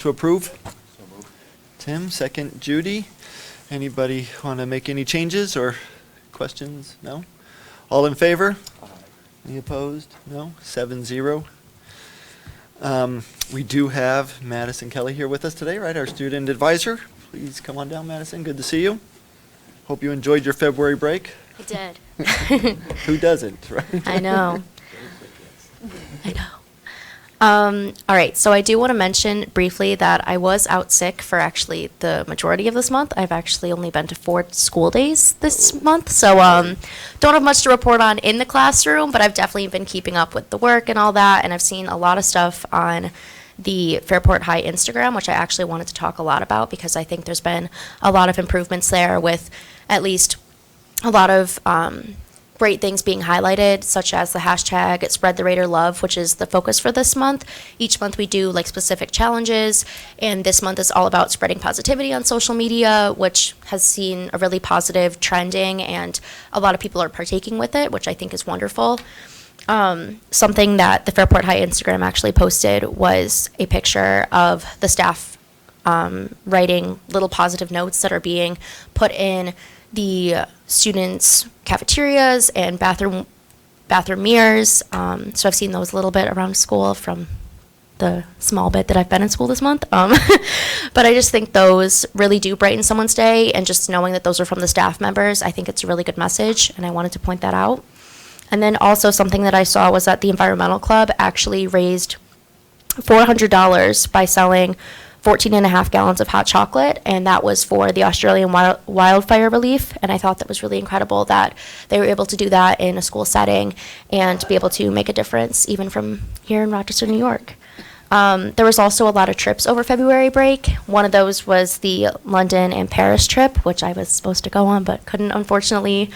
to approve? So moved. Tim, second. Judy. Anybody want to make any changes or questions? No? All in favor? Aye. Any opposed? No? 7-0. We do have Madison Kelly here with us today, right? Our student advisor. Please come on down, Madison. Good to see you. Hope you enjoyed your February break. I did. Who doesn't, right? I know. I know. All right, so I do want to mention briefly that I was out sick for actually the majority of this month. I've actually only been to 4 school days this month, so don't have much to report on in the classroom, but I've definitely been keeping up with the work and all that, and I've seen a lot of stuff on the Fairport High Instagram, which I actually wanted to talk a lot about because I think there's been a lot of improvements there with at least a lot of great things being highlighted, such as the hashtag Spread the Raider Love, which is the focus for this month. Each month we do like specific challenges, and this month is all about spreading positivity on social media, which has seen a really positive trending, and a lot of people are partaking with it, which I think is wonderful. Something that the Fairport High Instagram actually posted was a picture of the staff writing little positive notes that are being put in the students' cafeterias and bathroom mirrors. So I've seen those a little bit around school from the small bit that I've been in school this month. But I just think those really do brighten someone's day, and just knowing that those are from the staff members, I think it's a really good message, and I wanted to point that out. And then also something that I saw was that the Environmental Club actually raised $400 by selling 14.5 gallons of hot chocolate, and that was for the Australian wildfire relief. And I thought that was really incredible that they were able to do that in a school setting and to be able to make a difference even from here in Rochester, New York. There was also a lot of trips over February break. One of those was the London and Paris trip, which I was supposed to go on but couldn't, unfortunately.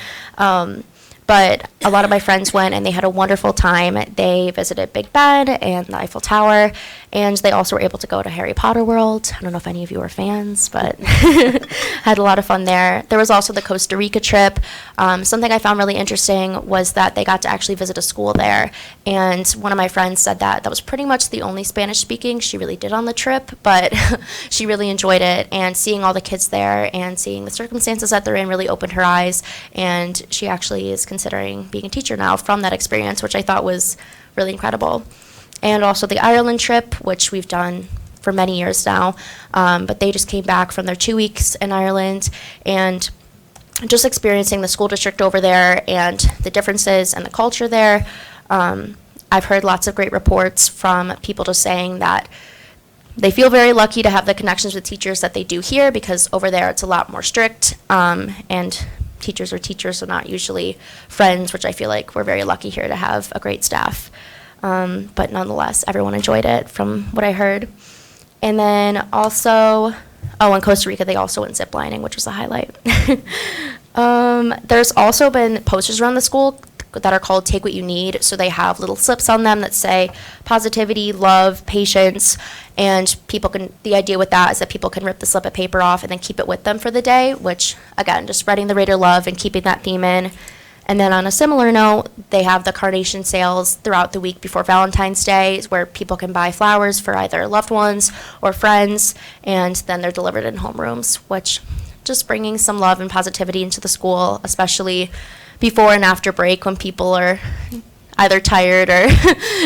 But a lot of my friends went, and they had a wonderful time. They visited Big Ben and the Eiffel Tower, and they also were able to go to Harry Potter World. I don't know if any of you are fans, but had a lot of fun there. There was also the Costa Rica trip. Something I found really interesting was that they got to actually visit a school there, and one of my friends said that was pretty much the only Spanish speaking she really did on the trip, but she really enjoyed it, and seeing all the kids there and seeing the circumstances that they're in really opened her eyes, and she actually is considering being a teacher now from that experience, which I thought was really incredible. And also the Ireland trip, which we've done for many years now, but they just came back from their 2 weeks in Ireland, and just experiencing the school district over there and the differences and the culture there. I've heard lots of great reports from people just saying that they feel very lucky to have the connections with teachers that they do here, because over there it's a lot more strict, and teachers are teachers, so not usually friends, which I feel like we're very lucky here to have a great staff. But nonetheless, everyone enjoyed it from what I heard. And then also, in Costa Rica, they also went ziplining, which was a highlight. There's also been posters around the school that are called Take What You Need. So they have little slips on them that say positivity, love, patience, and the idea with that is that people can rip the slip of paper off and then keep it with them for the day, which, again, just spreading the Raider love and keeping that theme in. And then on a similar note, they have the carnation sales throughout the week before Valentine's Day, where people can buy flowers for either loved ones or friends, and then they're delivered in homerooms, which just bringing some love and positivity into the school, especially before and after break when people are either tired or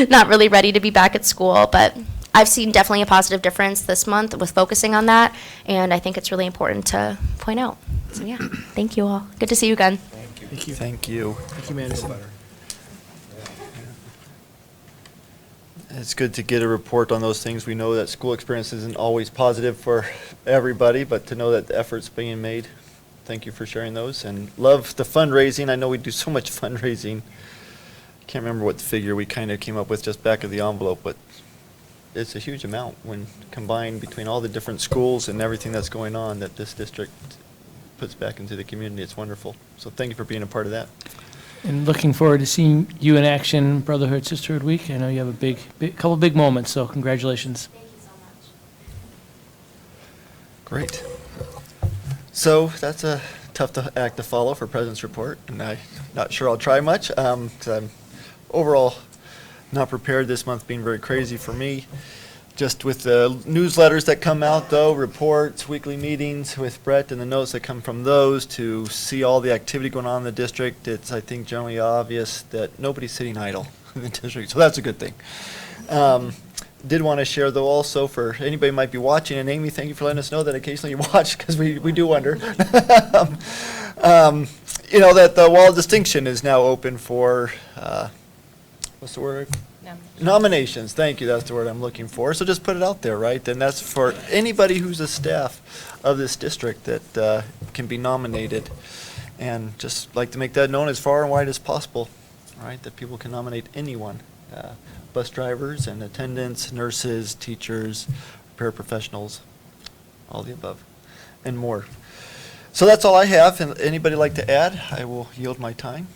not really ready to be back at school. But I've seen definitely a positive difference this month with focusing on that, and I think it's really important to point out. So yeah, thank you all. Good to see you again. Thank you. Thank you. Thank you, Madison. It's good to get a report on those things. We know that school experience isn't always positive for everybody, but to know that the effort's being made, thank you for sharing those. And love the fundraising. I know we do so much fundraising. I can't remember what the figure we kind of came up with just back of the envelope, but it's a huge amount when combined between all the different schools and everything that's going on that this district puts back into the community. It's wonderful. So thank you for being a part of that. And looking forward to seeing you in action, Brotherhood Sisterhood Week. I know you have a couple big moments, so congratulations. Thank you so much. Great. So that's a tough act to follow for President's Report, and I'm not sure I'll try much. 'Cause I'm overall not prepared, this month being very crazy for me. just with the newsletters that come out, though, reports, weekly meetings with Brett and the notes that come from those, to see all the activity going on in the district, it's, I think, generally obvious that nobody's sitting idle in the district, so that's a good thing. Did want to share, though, also, for anybody who might be watching, and Amy, thank you for letting us know that occasionally you watch, because we do wonder. You know, that the Wall of Distinction is now open for, what's the word? Nominations, thank you, that's the word I'm looking for. So just put it out there, right? And that's for anybody who's a staff of this district that can be nominated. And just like to make that known as far and wide as possible, right? That people can nominate anyone. Bus drivers and attendants, nurses, teachers, paraprofessionals, all the above, and more. So that's all I have. And anybody like to add? I will yield my time.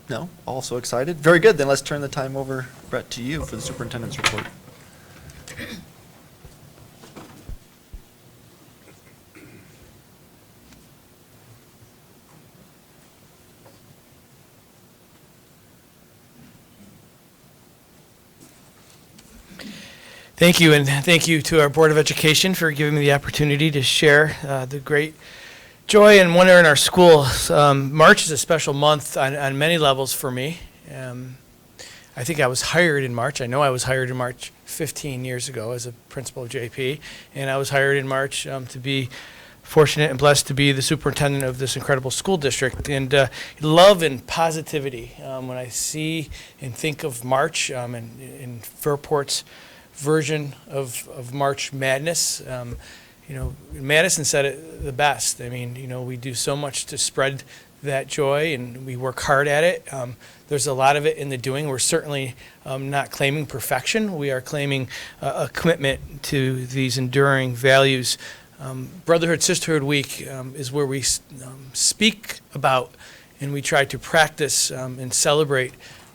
No? Also excited? Very good. Then let's turn the time over, Brett, to you for the superintendent's report. Thank you, and thank you to our Board of Education for giving me the opportunity to share the great joy and wonder in our schools. March is a special month on many levels for me. I think I was hired in March. I know I was hired in March 15 years ago as a principal of JP, and I was hired in March to be fortunate and blessed to be the superintendent of this incredible school district. And love and positivity, when I see and think of March and Fairport's version of March Madness. You know, Madison said it the best. I mean, you know, we do so much to spread that joy, and we work hard at it. There's a lot of it in the doing. We're certainly not claiming perfection. We are claiming a commitment to these enduring values. Brotherhood Sisterhood Week is where we speak about and we try to practice and celebrate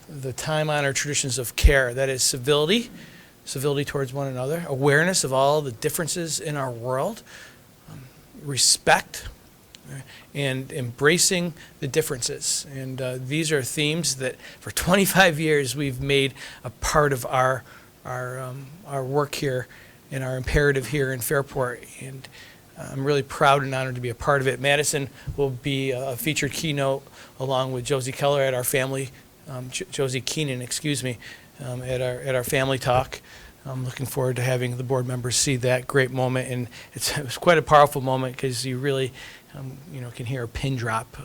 the time-honored traditions of care. That is civility towards one another, awareness of all the differences in our world, respect, and embracing the differences. And these are themes that for 25 years we've made a part of our work here and our imperative here in Fairport. And I'm really proud and honored to be a part of it. Madison will be a featured keynote along with Josie Keller at our family, Josie Keenan, excuse me, at our family talk. I'm looking forward to having the board members see that great moment, and it was quite a powerful moment because you really, can hear a pin drop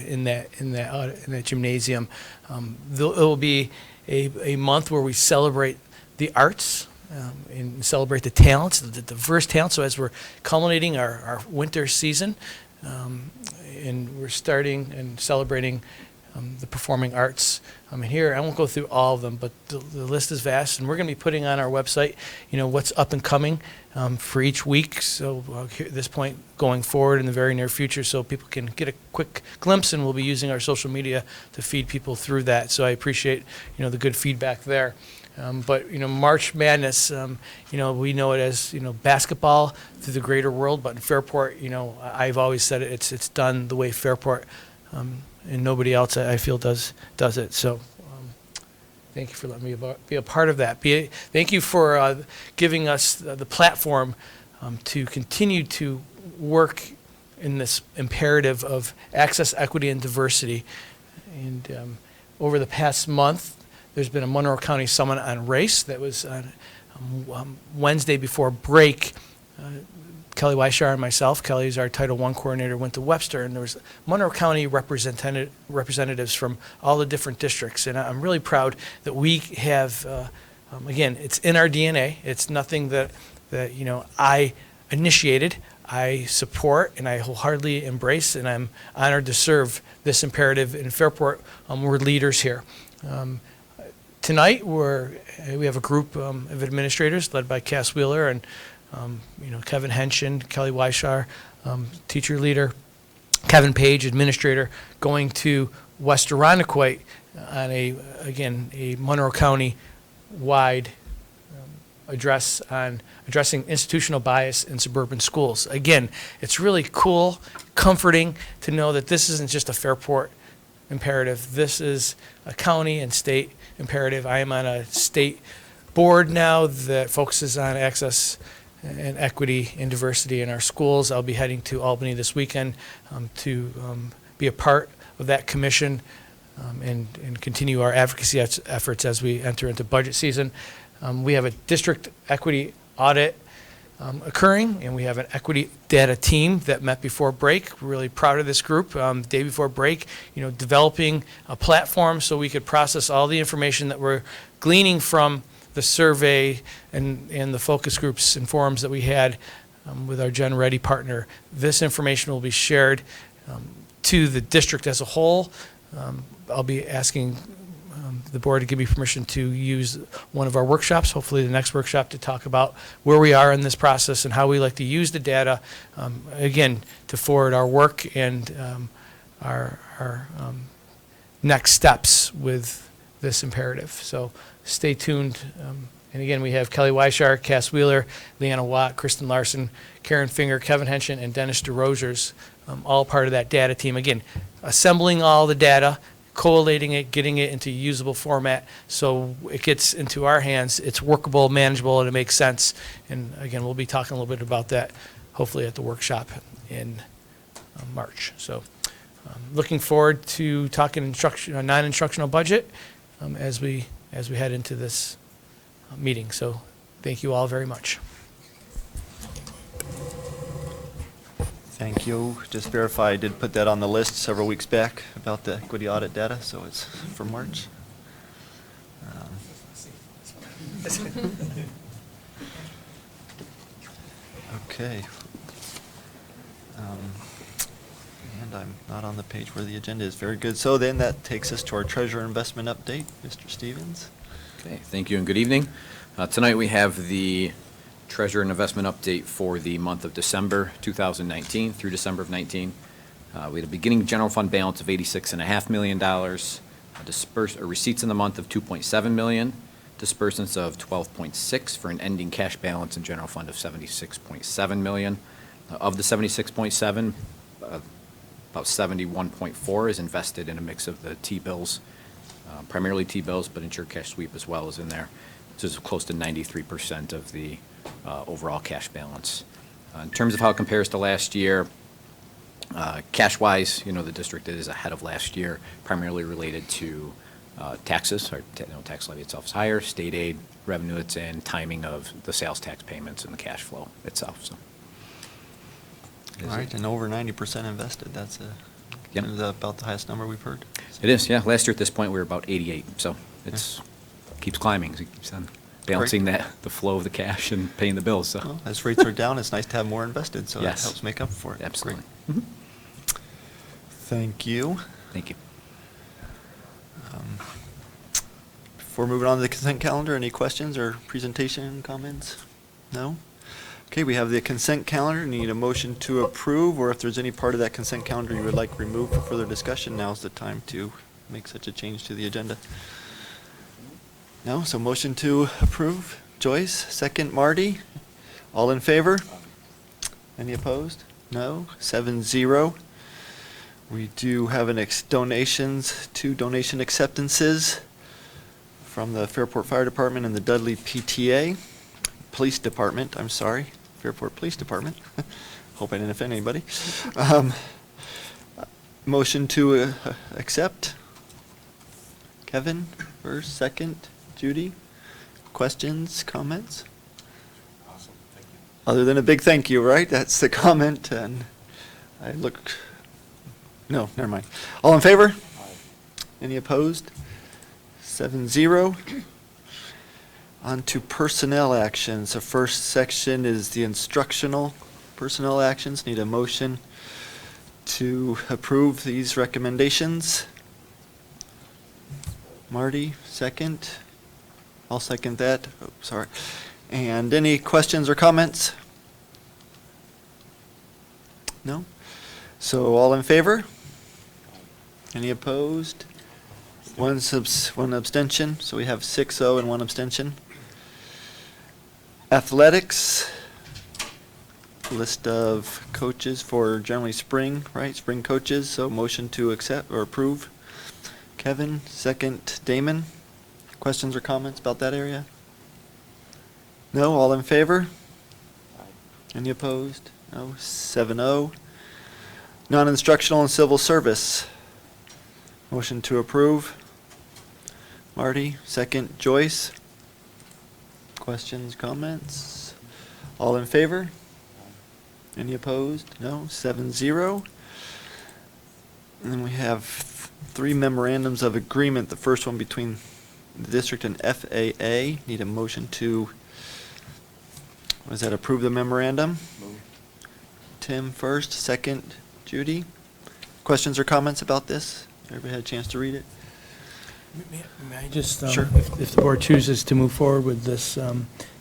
in that gymnasium. It will be a month where we celebrate the arts and celebrate the talents, the diverse talents. So as we're culminating our winter season, and we're starting and celebrating the performing arts. Here, I won't go through all of them, but the list is vast, and we're going to be putting on our website, what's up and coming for each week. So at this point, going forward in the very near future, so people can get a quick glimpse, and we'll be using our social media to feed people through that. So I appreciate, the good feedback there. But March Madness, we know it as basketball through the greater world, but in Fairport, I've always said it's done the way Fairport. And nobody else, I feel, does it. So thank you for letting me be a part of that. Thank you for giving us the platform to continue to work in this imperative of access, equity, and diversity. And over the past month, there's been a Monroe County Summit on Race that was on Wednesday before break. Kelly Weishar and myself, Kelly is our Title I coordinator, went to Webster, and there was Monroe County representatives from all the different districts. And I'm really proud that we have, again, it's in our DNA. It's nothing that I initiated. I support and I wholeheartedly embrace, and I'm honored to serve this imperative in Fairport. We're leaders here. Tonight, we have a group of administrators led by Cass Wheeler and Kevin Henshin, Kelly Weishar, teacher leader, Kevin Page, administrator, going to West Irondequoit on a Monroe County-wide address on addressing institutional bias in suburban schools. Again, it's really cool, comforting to know that this isn't just a Fairport imperative. This is a county and state imperative. I am on a state board now that focuses on access and equity and diversity in our schools. I'll be heading to Albany this weekend to be a part of that commission and continue our advocacy efforts as we enter into budget season. We have a district equity audit occurring, and we have an equity data team that met before break. We're really proud of this group. The day before break, developing a platform so we could process all the information that we're gleaning from the survey and the focus groups and forums that we had with our Gen Ready partner. This information will be shared to the district as a whole. I'll be asking the board to give me permission to use one of our workshops, hopefully the next workshop, to talk about where we are in this process and how we like to use the data, again, to forward our work and our next steps with this imperative. So stay tuned. And again, we have Kelly Weishar, Cass Wheeler, Leanna Watt, Kristen Larson, Karen Finger, Kevin Henshin, and Dennis DeRosiers, all part of that data team. Again, assembling all the data, collating it, getting it into usable format so it gets into our hands, it's workable, manageable, and it makes sense. And again, we'll be talking a little bit about that hopefully at the workshop in March. So looking forward to talking non-instructional budget as we head into this meeting. So thank you all very much. Thank you. Just verify, I did put that on the list several weeks back about the equity audit data, so it's for March. Okay. And I'm not on the page where the agenda is. Very good. So then that takes us to our treasurer investment update. Mr. Stevens. Okay, thank you and good evening. Tonight we have the treasurer and investment update for the month of December 2019 through December of 19. We had a beginning general fund balance of $86.5 million, receipts in the month of $2.7 million, disbursements of $12.6 for an ending cash balance in general fund of $76.7 million. Of the $76.7, about $71.4 is invested in a mix of the T-bills, primarily T-bills, but insured cash sweep as well is in there. This is close to 93% of the overall cash balance. In terms of how it compares to last year, cash-wise, the district is ahead of last year, primarily related to taxes. Our tax levy itself is higher, state aid revenue, it's in timing of the sales tax payments and the cash flow itself. So, All right, and over 90% invested. That's Yep. about the highest number we've heard. It is, yeah. Last year at this point we were about 88, so it's keeps climbing. It keeps on balancing the flow of the cash and paying the bills. So Well, as rates are down, it's nice to have more invested, so Yes. it helps make up for it. Absolutely. Great. Mhm. Thank you. Thank you. Before moving on to the consent calendar, any questions or presentation comments? No? Okay, we have the consent calendar. Need a motion to approve, or if there's any part of that consent calendar you would like removed for further discussion, now's the time to make such a change to the agenda. No? So motion to approve. Joyce, second. Marty? All in favor? Any opposed? No? 7-0. We do have two donation acceptances from the Fairport Fire Department and the Dudley Police Department, I'm sorry, Fairport Police Department. Hope I didn't offend anybody. Motion to accept. Kevin, first, second. Judy? Questions, comments? Awesome, thank you. Other than a big thank you, right? That's the comment, and no, never mind. All in favor? Aye. Any opposed? 7-0. On to personnel actions. The first section is the instructional personnel actions. Need a motion to approve these recommendations. Marty, second. I'll second that. Oh, sorry. And any questions or comments? No? So all in favor? Any opposed? One abstention, so we have 6-0 and one abstention. Athletics, list of coaches for generally spring, right? Spring coaches, so motion to accept or approve. Kevin, second. Damon, questions or comments about that area? No, all in favor? Any opposed? No, 7-0. Non-instructional and civil service. Motion to approve. Marty, second. Joyce? Questions, comments? All in favor? Any opposed? No, 7-0. And then we have 3 memorandums of agreement. The first one between the district and FAA. Need a motion to, was that approve the memorandum? Move. Tim first, second. Judy? Questions or comments about this? Everybody had a chance to read it? May I just, Sure. if the board chooses to move forward with this,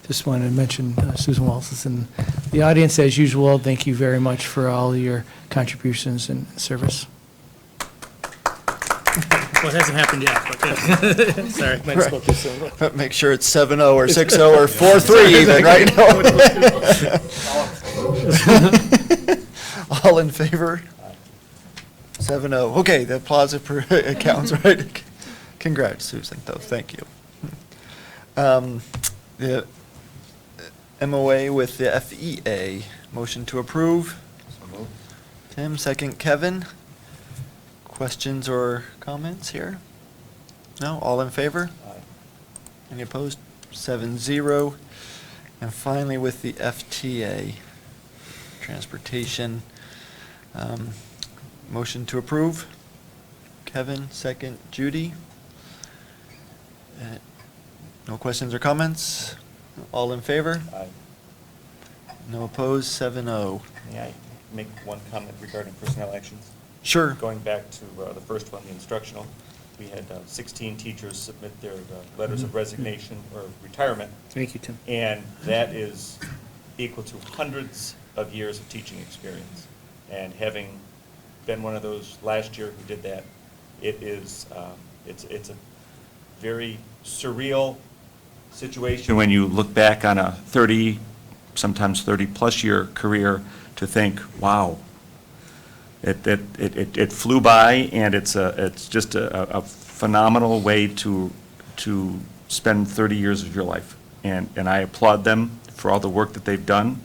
just wanted to mention Susan Wallace is in the audience as usual. Thank you very much for all your contributions and service. Well, it hasn't happened yet, but yeah. Sorry, might have spoke too soon. But make sure it's 7-0 or 6-0 or 4-3 even, right? All in favor? 7-0. Okay, the applause counts, right? Congrats, Susan, though, thank you. The MOA with the FEA, motion to approve. Tim, second. Kevin? Questions or comments here? No, all in favor? Any opposed? 7-0. And finally, with the FTA, transportation, motion to approve. Kevin, second. Judy? No questions or comments? All in favor? Aye. No opposed? 7-0. May I make one comment regarding personnel actions? Sure. Going back to the first one, the instructional, we had 16 teachers submit their letters of resignation or retirement. Thank you, Tim. And that is equal to hundreds of years of teaching experience. And having been one of those last year who did that, it is, it's a very surreal situation when you look back on a 30, sometimes 30-plus year career to think, wow, it flew by, and it's just a phenomenal way to spend 30 years of your life. And I applaud them for all the work that they've done,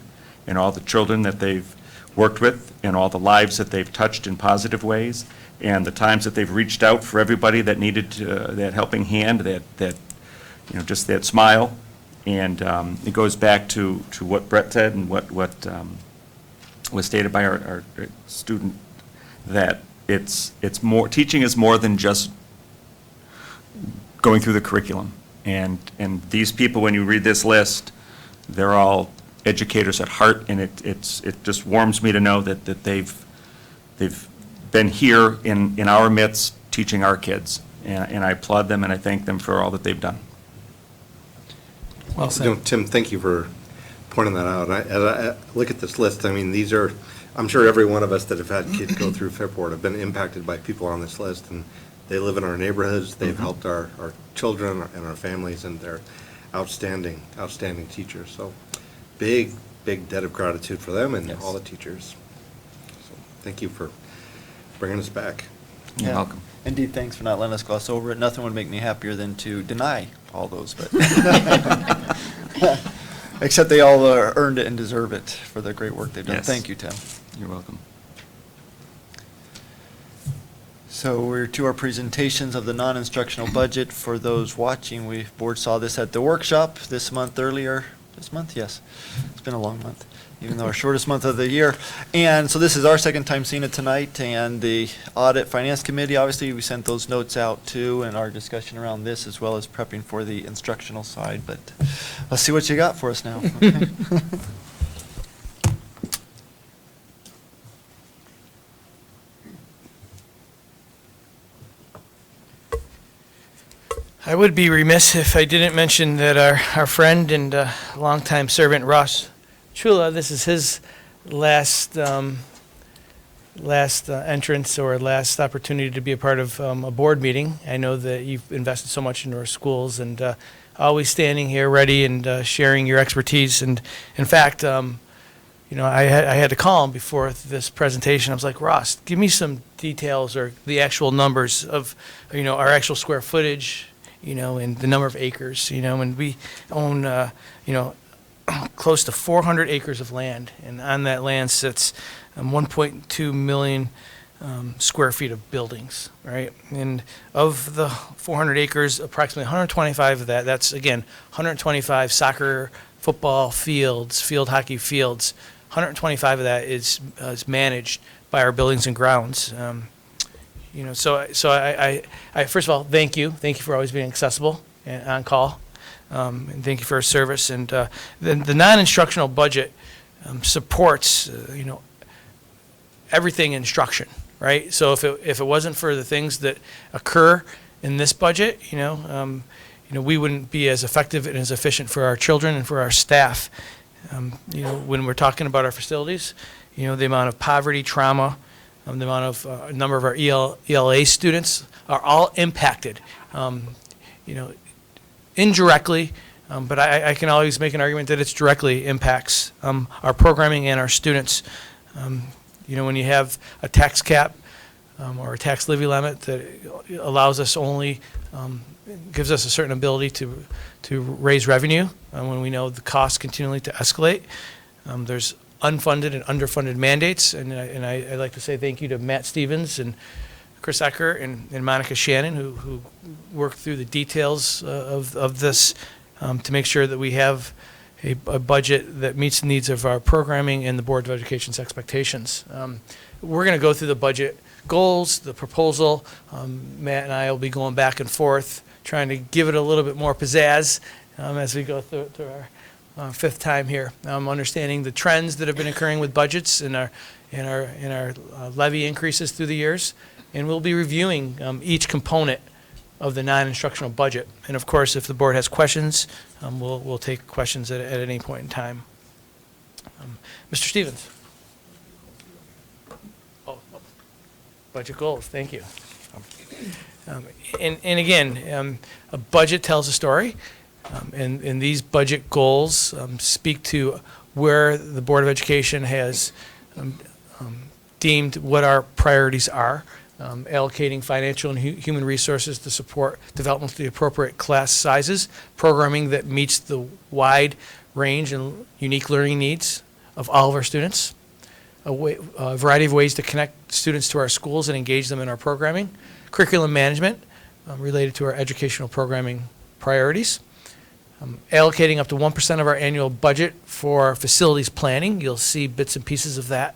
and all the children that they've worked with, and all the lives that they've touched in positive ways, and the times that they've reached out for everybody that needed that helping hand, that just that smile. And it goes back to what Brett said and what was stated by our student, that it's more, teaching is more than just going through the curriculum. And these people, when you read this list, they're all educators at heart, and it just warms me to know that they've been here in our midst teaching our kids. And I applaud them, and I thank them for all that they've done. Well said. Tim, thank you for pointing that out. As I look at this list, I mean, these are, I'm sure every one of us that have had kids go through Fairport have been impacted by people on this list, and they live in our neighborhoods, they've helped our children and our families, and they're outstanding teachers. So big debt of gratitude for them and Yes. all the teachers. So thank you for bringing us back. You're Yeah. welcome. Indeed, thanks for not letting us gloss over it. Nothing would make me happier than to deny all those, but except they all earned it and deserve it for the great work they've done. Yes. Thank you, Tim. You're welcome. So we're to our presentations of the non-instructional budget. For those watching, board saw this at the workshop this month earlier. This month? Yes. It's been a long month, even though our shortest month of the year. And so this is our second time seeing it tonight, and the Audit Finance Committee, obviously, we sent those notes out too, and our discussion around this, as well as prepping for the instructional side. But let's see what you got for us now. Okay. I would be remiss if I didn't mention that our friend and longtime servant Ross Chula, this is his last entrance or last opportunity to be a part of a board meeting. I know that you've invested so much into our schools, and always standing here ready and sharing your expertise. And in fact, I had to call him before this presentation. I was like, Ross, give me some details or the actual numbers of our actual square footage, and the number of acres, and we own, close to 400 acres of land, and on that land sits 1.2 million square feet of buildings, right? And of the 400 acres, approximately 125 of that, that's again 125 soccer, football fields, field hockey fields. 125 of that is managed by our buildings and grounds. So I first of all, thank you for always being accessible and on call, and thank you for your service. And the non-instructional budget supports everything instruction, right? So if it wasn't for the things that occur in this budget, we wouldn't be as effective and as efficient for our children and for our staff. When we're talking about our facilities, the amount of poverty, trauma, the amount of number of our ELA students are all impacted, indirectly, but I can always make an argument that it directly impacts our programming and our students. When you have a tax cap or a tax levy limit that allows us only, gives us a certain ability to raise revenue when we know the costs continually to escalate. There's unfunded and underfunded mandates, and I'd like to say thank you to Matt Stevens and Chris Ecker and Monica Shannon who worked through the details of this to make sure that we have a budget that meets the needs of our programming and the Board of Education's expectations. We're going to go through the budget goals, the proposal. Matt and I will be going back and forth, trying to give it a little bit more pizzazz as we go through our fifth time here. Understanding the trends that have been occurring with budgets and our levy increases through the years, and we'll be reviewing each component of the non-instructional budget. And of course, if the board has questions, we'll take questions at any point in time. Mr. Stevens. Budget goals, thank you. And again, a budget tells a story, and these budget goals speak to where the Board of Education has deemed what our priorities are. Allocating financial and human resources to support development of the appropriate class sizes, programming that meets the wide range and unique learning needs of all of our students, a variety of ways to connect students to our schools and engage them in our programming, curriculum management related to our educational programming priorities, allocating up to 1% of our annual budget for facilities planning. You'll see bits and pieces of that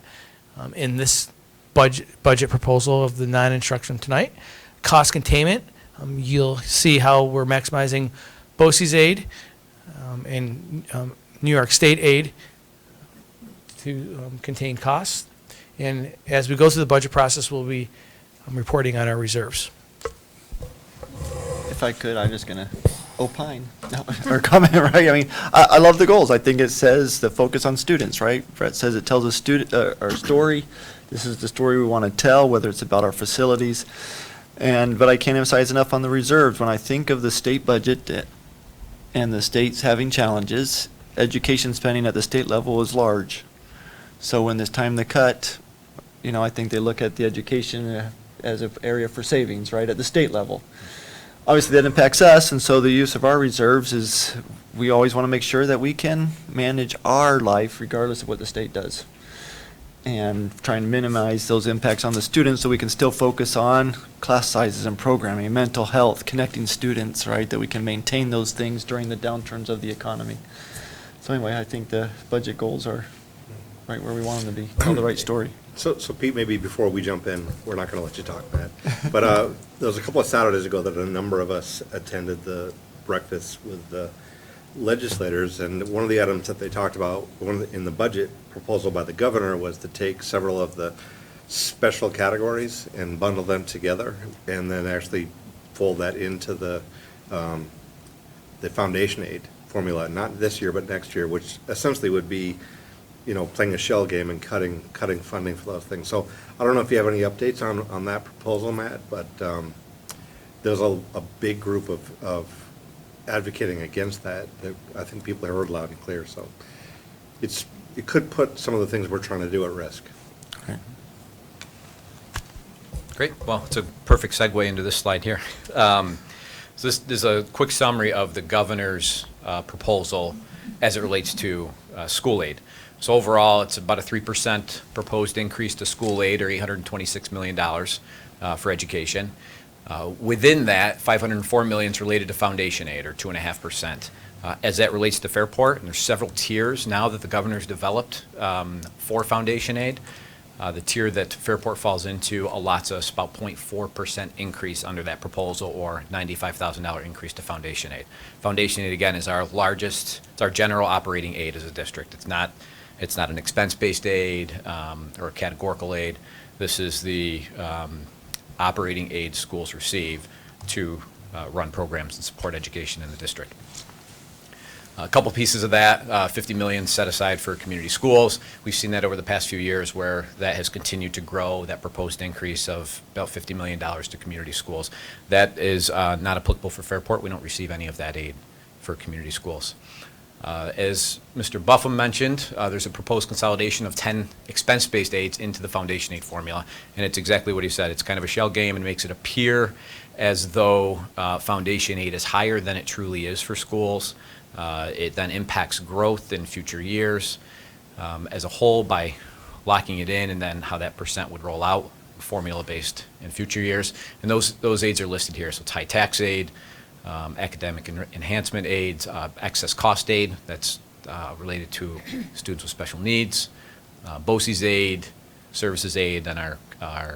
in this budget proposal of the non-instruction tonight. Cost containment, you'll see how we're maximizing BOCES aid and New York State aid to contain costs. And as we go through the budget process, we'll be reporting on our reserves. If I could, I'm just going to opine or comment, right? I mean, I love the goals. I think it says the focus on students, right? Brett says it tells a our story. This is the story we want to tell, whether it's about our facilities. But I can't emphasize enough on the reserves. When I think of the state budget and the states having challenges, education spending at the state level is large. So when it's time to cut, I think they look at the education as an area for savings, right, at the state level. Obviously, that impacts us, and so the use of our reserves is, we always want to make sure that we can manage our life regardless of what the state does. And try and minimize those impacts on the students so we can still focus on class sizes and programming, mental health, connecting students, right, that we can maintain those things during the downturns of the economy. So anyway, I think the budget goals are right where we want them to be, tell the right story. So Pete, maybe before we jump in, we're not going to let you talk, Matt. But there was a couple of Saturdays ago that a number of us attended the breakfast with the legislators, and one of the items that they talked about in the budget proposal by the governor was to take several of the special categories and bundle them together, and then actually fold that into the foundation aid formula, not this year but next year, which essentially would be, playing a shell game and cutting funding for those things. So I don't know if you have any updates on that proposal, Matt, but there's a big group of advocating against that I think people have heard loud and clear. So it could put some of the things we're trying to do at risk. Okay. Great. Well, it's a perfect segue into this slide here. So this is a quick summary of the governor's proposal. as it relates to school aid. So overall, it's about a 3% proposed increase to school aid, or $826 million for education. Within that, $504 million is related to foundation aid, or 2.5%. As that relates to Fairport, and there's several tiers now that the governor's developed for foundation aid. The tier that Fairport falls into allots us about 0.4% increase under that proposal, or $95,000 increase to foundation aid. Foundation aid, again, is our largest, it's our general operating aid as a district. It's not an expense-based aid or a categorical aid. This is the operating aid schools receive to run programs and support education in the district. A couple pieces of that, $50 million set aside for community schools. We've seen that over the past few years where that has continued to grow, that proposed increase of about $50 million to community schools. That is not applicable for Fairport. We don't receive any of that aid for community schools. As Mr. Buffum mentioned, there's a proposed consolidation of 10 expense-based aids into the foundation aid formula, and it's exactly what he said. It's kind of a shell game and makes it appear as though foundation aid is higher than it truly is for schools. It then impacts growth in future years as a whole by locking it in, and then how that percent would roll out, formula-based in future years. And those aids are listed here. So it's high tax aid, academic enhancement aids, excess cost aid that's related to students with special needs, BOCES aid, services aid, then our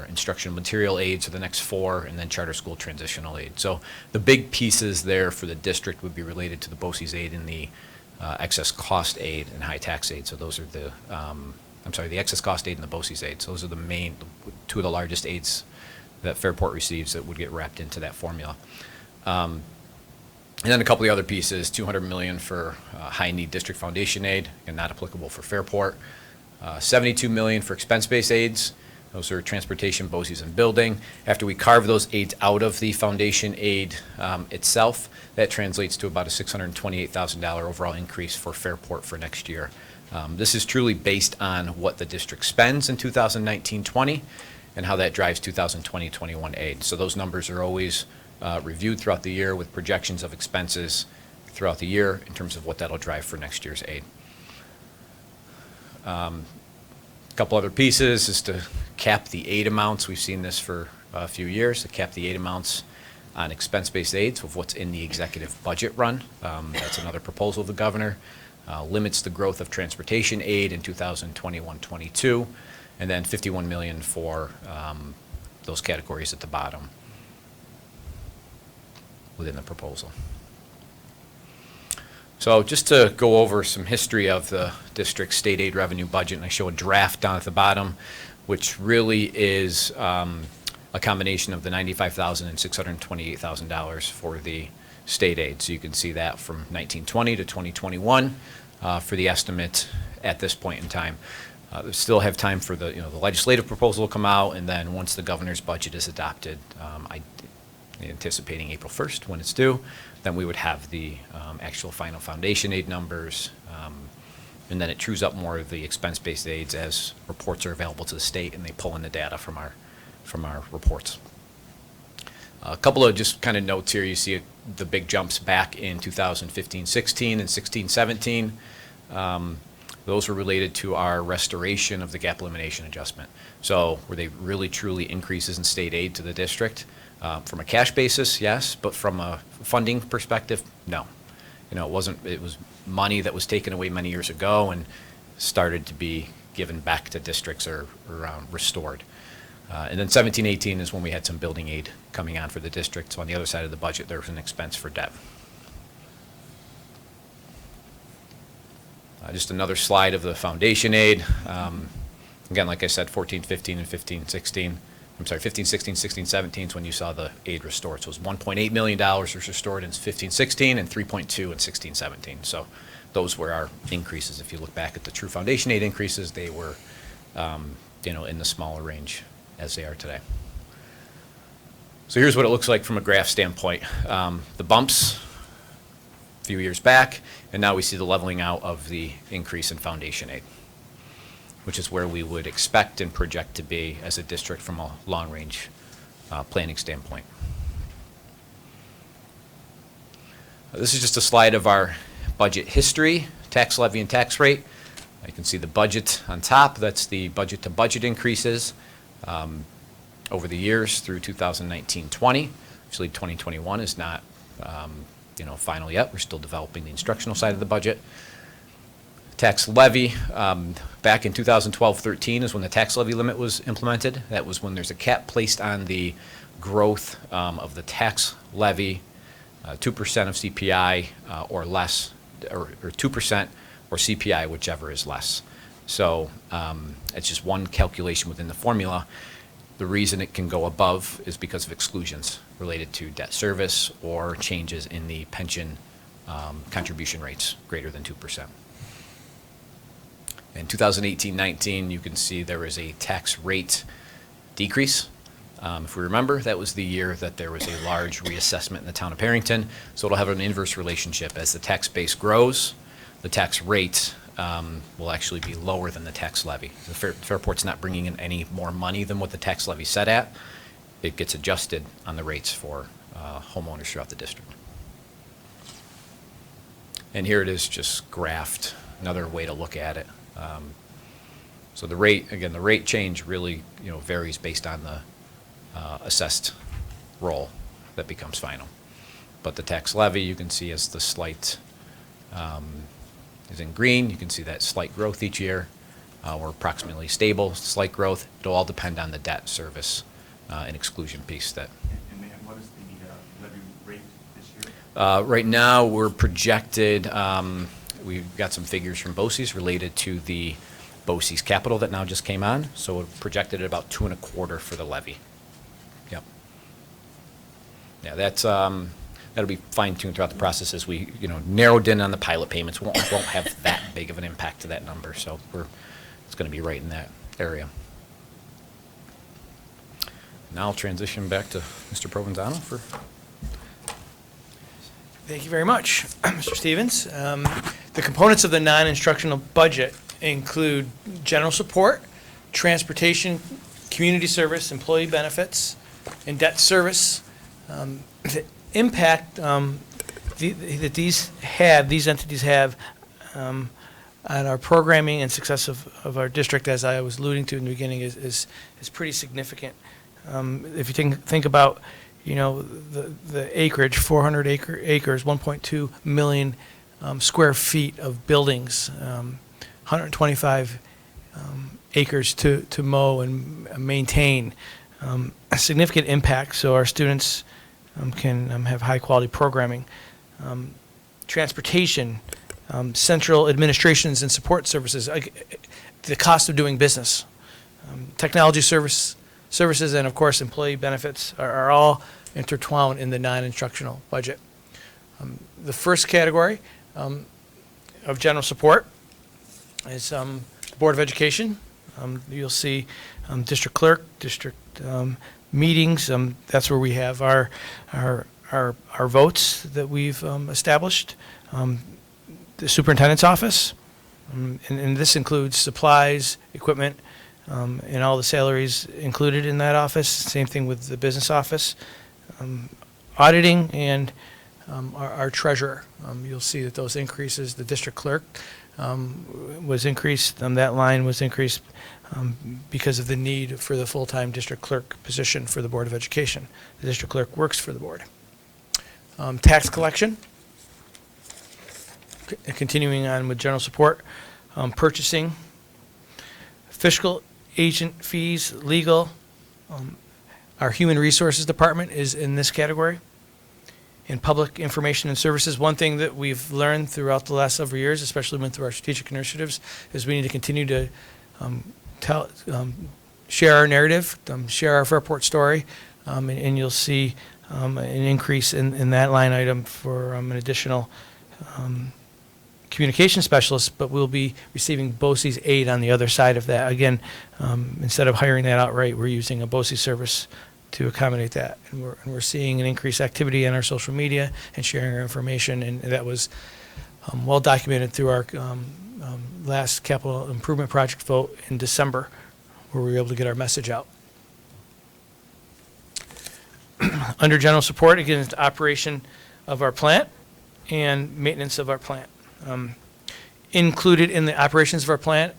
instructional material aids are the next four, and then charter school transitional aid. So the big pieces there for the district would be related to the BOCES aid and the excess cost aid and high tax aid. So those are the, the excess cost aid and the BOCES aid. So those are the main, two of the largest aids that Fairport receives that would get wrapped into that formula. And then a couple of the other pieces, $200 million for high need district foundation aid, and not applicable for Fairport. $72 million for expense-based aids. Those are transportation, BOCES, and building. After we carve those aids out of the foundation aid itself, that translates to about a $628,000 overall increase for Fairport for next year. This is truly based on what the district spends in 2019-20 and how that drives 2020-21 aid. So those numbers are always reviewed throughout the year with projections of expenses throughout the year in terms of what that'll drive for next year's aid. A couple other pieces is to cap the aid amounts. We've seen this for a few years, to cap the aid amounts on expense-based aids of what's in the executive budget run. That's another proposal of the governor. Limits the growth of transportation aid in 2021-22, and then $51 million for those categories at the bottom within the proposal. So just to go over some history of the district's state aid revenue budget, and I show a draft down at the bottom, which really is a combination of the $95,000 and $628,000 for the state aid. So you can see that from 1920 to 2021 for the estimate at this point in time. We still have time for the legislative proposal to come out, and then once the governor's budget is adopted, anticipating April 1st when it's due, then we would have the actual final foundation aid numbers, and then it trues up more of the expense-based aids as reports are available to the state and they pull in the data from our reports. A couple of just kind of notes here. You see the big jumps back in 2015-16 and 16-17. Those were related to our restoration of the gap elimination adjustment. So were they really truly increases in state aid to the district? From a cash basis, yes, but from a funding perspective, no. It wasn't. It was money that was taken away many years ago and started to be given back to districts or restored. And then 17-18 is when we had some building aid coming on for the district. So on the other side of the budget, there was an expense for debt. Just another slide of the foundation aid. Again, like I said, 14-15 and 15-16. I'm sorry, 15-16, 16-17 is when you saw the aid restored. So it was $1.8 million was restored in 15-16 and $3.2 in 16-17. So those were our increases. If you look back at the true foundation aid increases, they were, in the smaller range as they are today. So here's what it looks like from a graph standpoint. The bumps a few years back, and now we see the leveling out of the increase in foundation aid, which is where we would expect and project to be as a district from a long-range planning standpoint. This is just a slide of our budget history, tax levy and tax rate. You can see the budget on top. That's the budget to budget increases over the years through 2019-20. Actually, 2021 is not final yet. We're still developing the instructional side of the budget. Tax levy, back in 2012-13 is when the tax levy limit was implemented. That was when there's a cap placed on the growth of the tax levy, 2% of CPI or less, or 2% or CPI, whichever is less. So it's just one calculation within the formula. The reason it can go above is because of exclusions related to debt service or changes in the pension contribution rates greater than 2%. In 2018-19, you can see there is a tax rate decrease. If we remember, that was the year that there was a large reassessment in the town of Perrington. So it'll have an inverse relationship. As the tax base grows, the tax rate will actually be lower than the tax levy. The Fairport's not bringing in any more money than what the tax levy set at. It gets adjusted on the rates for homeowners throughout the district. And here it is just graphed, another way to look at it. So the rate, again, the rate change really varies based on the assessed roll that becomes final. But the tax levy, you can see as the slight is in green. You can see that slight growth each year. We're approximately stable, slight growth. It'll all depend on the debt service and exclusion piece. That. And what is the levy rate this year? Right now, we're projected. We've got some figures from BOCES related to the BOCES capital that now just came on. So we're projected at about 2.25 for the levy. Yep. Yeah, that's that'll be fine-tuned throughout the process as we narrowed in on the pilot payments. Won't have that big of an impact to that number. So it's going to be right in that area. Now I'll transition back to Mr. Provenzano for. Thank you very much, Mr. Stevens. The components of the non-instructional budget include general support, transportation, community service, employee benefits, and debt service. The impact that these entities have on our programming and success of our district, as I was alluding to in the beginning, is pretty significant. If you think about the acreage, 400 acres, 1.2 million square feet of buildings, 125 acres to mow and maintain, a significant impact so our students can have high quality programming. Transportation, central administrations and support services, the cost of doing business, technology services, and of course employee benefits are all intertwined in the non-instructional budget. The first category of general support is the Board of Education. You'll see district clerk, district meetings. That's where we have our votes that we've established. The superintendent's office, and this includes supplies, equipment, and all the salaries included in that office. Same thing with the business office. Auditing and our treasurer. You'll see that those increases, the district clerk was increased, that line was increased because of the need for the full-time district clerk position for the Board of Education. The district clerk works for the board. Tax collection, continuing on with general support, purchasing, fiscal agent fees, legal. Our human resources department is in this category. In public information and services, one thing that we've learned throughout the last several years, especially when through our strategic initiatives, is we need to continue to share our narrative, share our Fairport story, and you'll see an increase in that line item for an additional communication specialist, but we'll be receiving BOCES aid on the other side of that. Again, instead of hiring that outright, we're using a BOCES service to accommodate that. And we're seeing an increased activity on our social media and sharing our information, and that was well documented through our last capital improvement project vote in December, where we were able to get our message out. Under general support, again, it's the operation of our plant and maintenance of our plant. Included in the operations of our plant,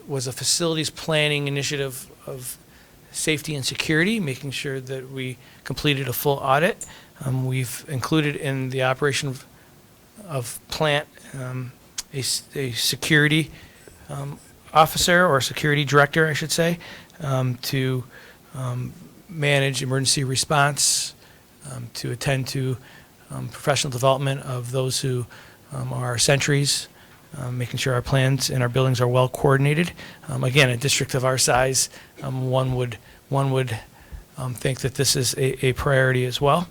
was a facilities planning initiative of safety and security, making sure that we completed a full audit. We've included in the operation of plant a security officer, or security director, I should say, to manage emergency response, to attend to professional development of those who are sentries, making sure our plans and our buildings are well coordinated. Again, a district of our size, one would think that this is a priority as well.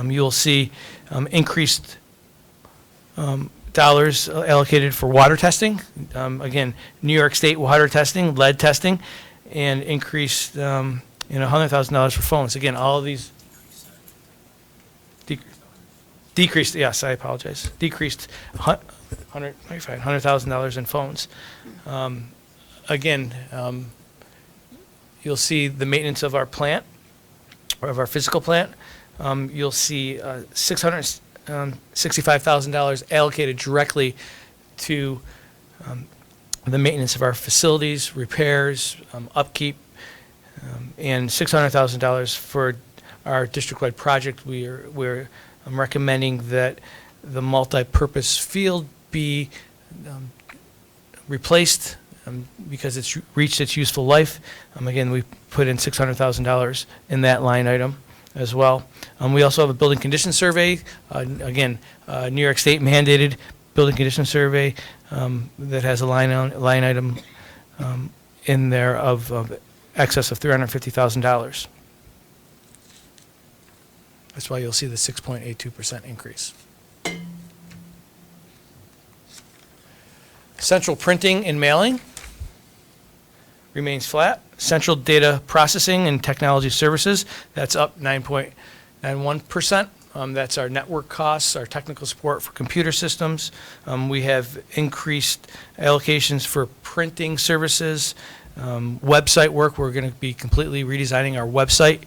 You'll see increased dollars allocated for water testing. Again, New York State water testing, lead testing, and increased $100,000 for phones. Again, all of these decreased. Yes, I apologize. Decreased $100,000 in phones. Again, you'll see the maintenance of our plant, or of our physical plant. You'll see $665,000 allocated directly to the maintenance of our facilities, repairs, upkeep, and $600,000 for our district-wide project. We're recommending that the multi-purpose field be replaced because it's reached its useful life. Again, we put in $600,000 in that line item as well. We also have a building condition survey. Again, New York State mandated building condition survey that has a line item in there of excess of $350,000. That's why you'll see the 6.82% increase. Central printing and mailing remains flat. Central data processing and technology services, that's up 9.91%. That's our network costs, our technical support for computer systems. We have increased allocations for printing services, website work. We're going to be completely redesigning our website.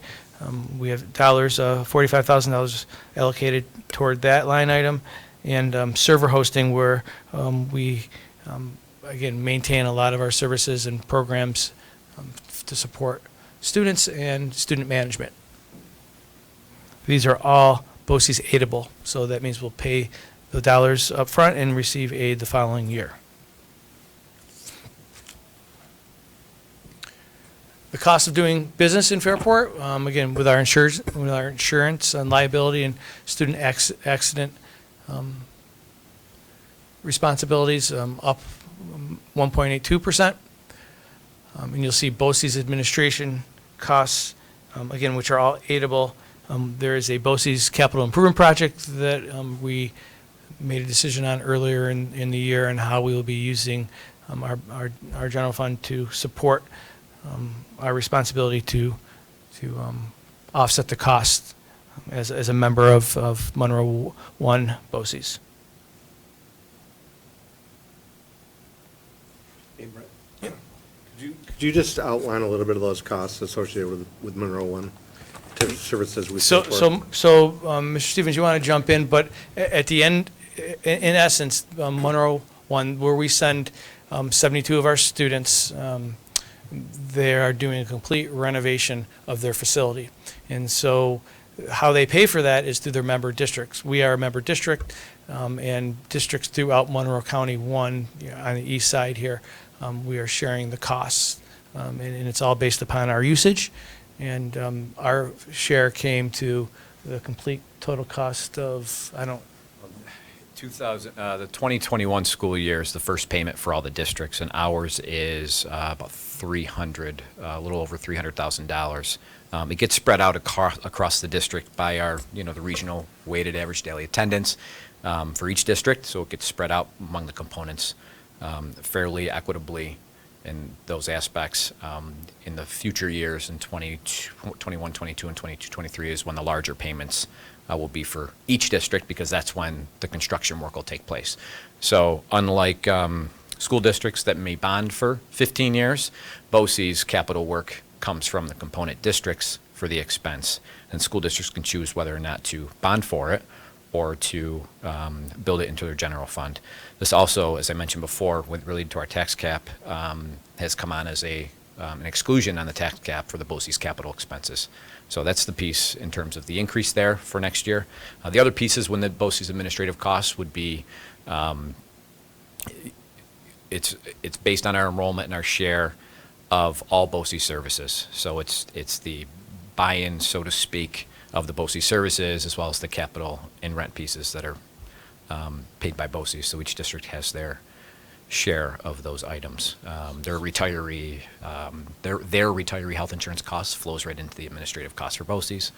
We have $45,000 allocated toward that line item, and server hosting, where we again maintain a lot of our services and programs to support students and student management. These are all BOCES aidable, so that means we'll pay the dollars up front and receive aid the following year. The cost of doing business in Fairport, again, with our insurance and liability and student accident responsibilities, up 1.82%. And you'll see BOCES administration costs, again, which are all aidable. There is a BOCES capital improvement project that we made a decision on earlier in the year, and how we will be using our general fund to support our responsibility to offset the cost as a member of Monroe 1 BOCES. Hey, Brett. Could you just outline a little bit of those costs associated with Monroe 1 services we So, pay for? Mr. Stevens, you want to jump in, but at the end, in essence, Monroe 1, where we send 72 of our students, they are doing a complete renovation of their facility. And so how they pay for that is through their member districts. We are a member district, and districts throughout Monroe County 1, on the east side here, we are sharing the costs. And it's all based upon our usage. And our share came to the complete total cost of, the 2021 school year is the first payment for all the districts, and ours is about a little over $300,000. It gets spread out across the district by our, the regional weighted average daily attendance for each district, so it gets spread out among the components fairly equitably in those aspects. In the future years, in 21, 22, and 22, 23 is when the larger payments will be for each district, because that's when the construction work will take place. So unlike school districts that may bond for 15 years, BOCES capital work comes from the component districts for the expense, and school districts can choose whether or not to bond for it or to build it into their general fund. This also, as I mentioned before, with related to our tax cap, has come on as an exclusion on the tax cap for the BOCES capital expenses. So that's the piece in terms of the increase there for next year. The other pieces when the BOCES administrative costs would be, it's based on our enrollment and our share of all BOCES services. So it's the buy-in, so to speak, of the BOCES services as well as the capital and rent pieces that are paid by BOCES. So each district has their share of those items. Their retiree health insurance costs flows right into the administrative costs for BOCES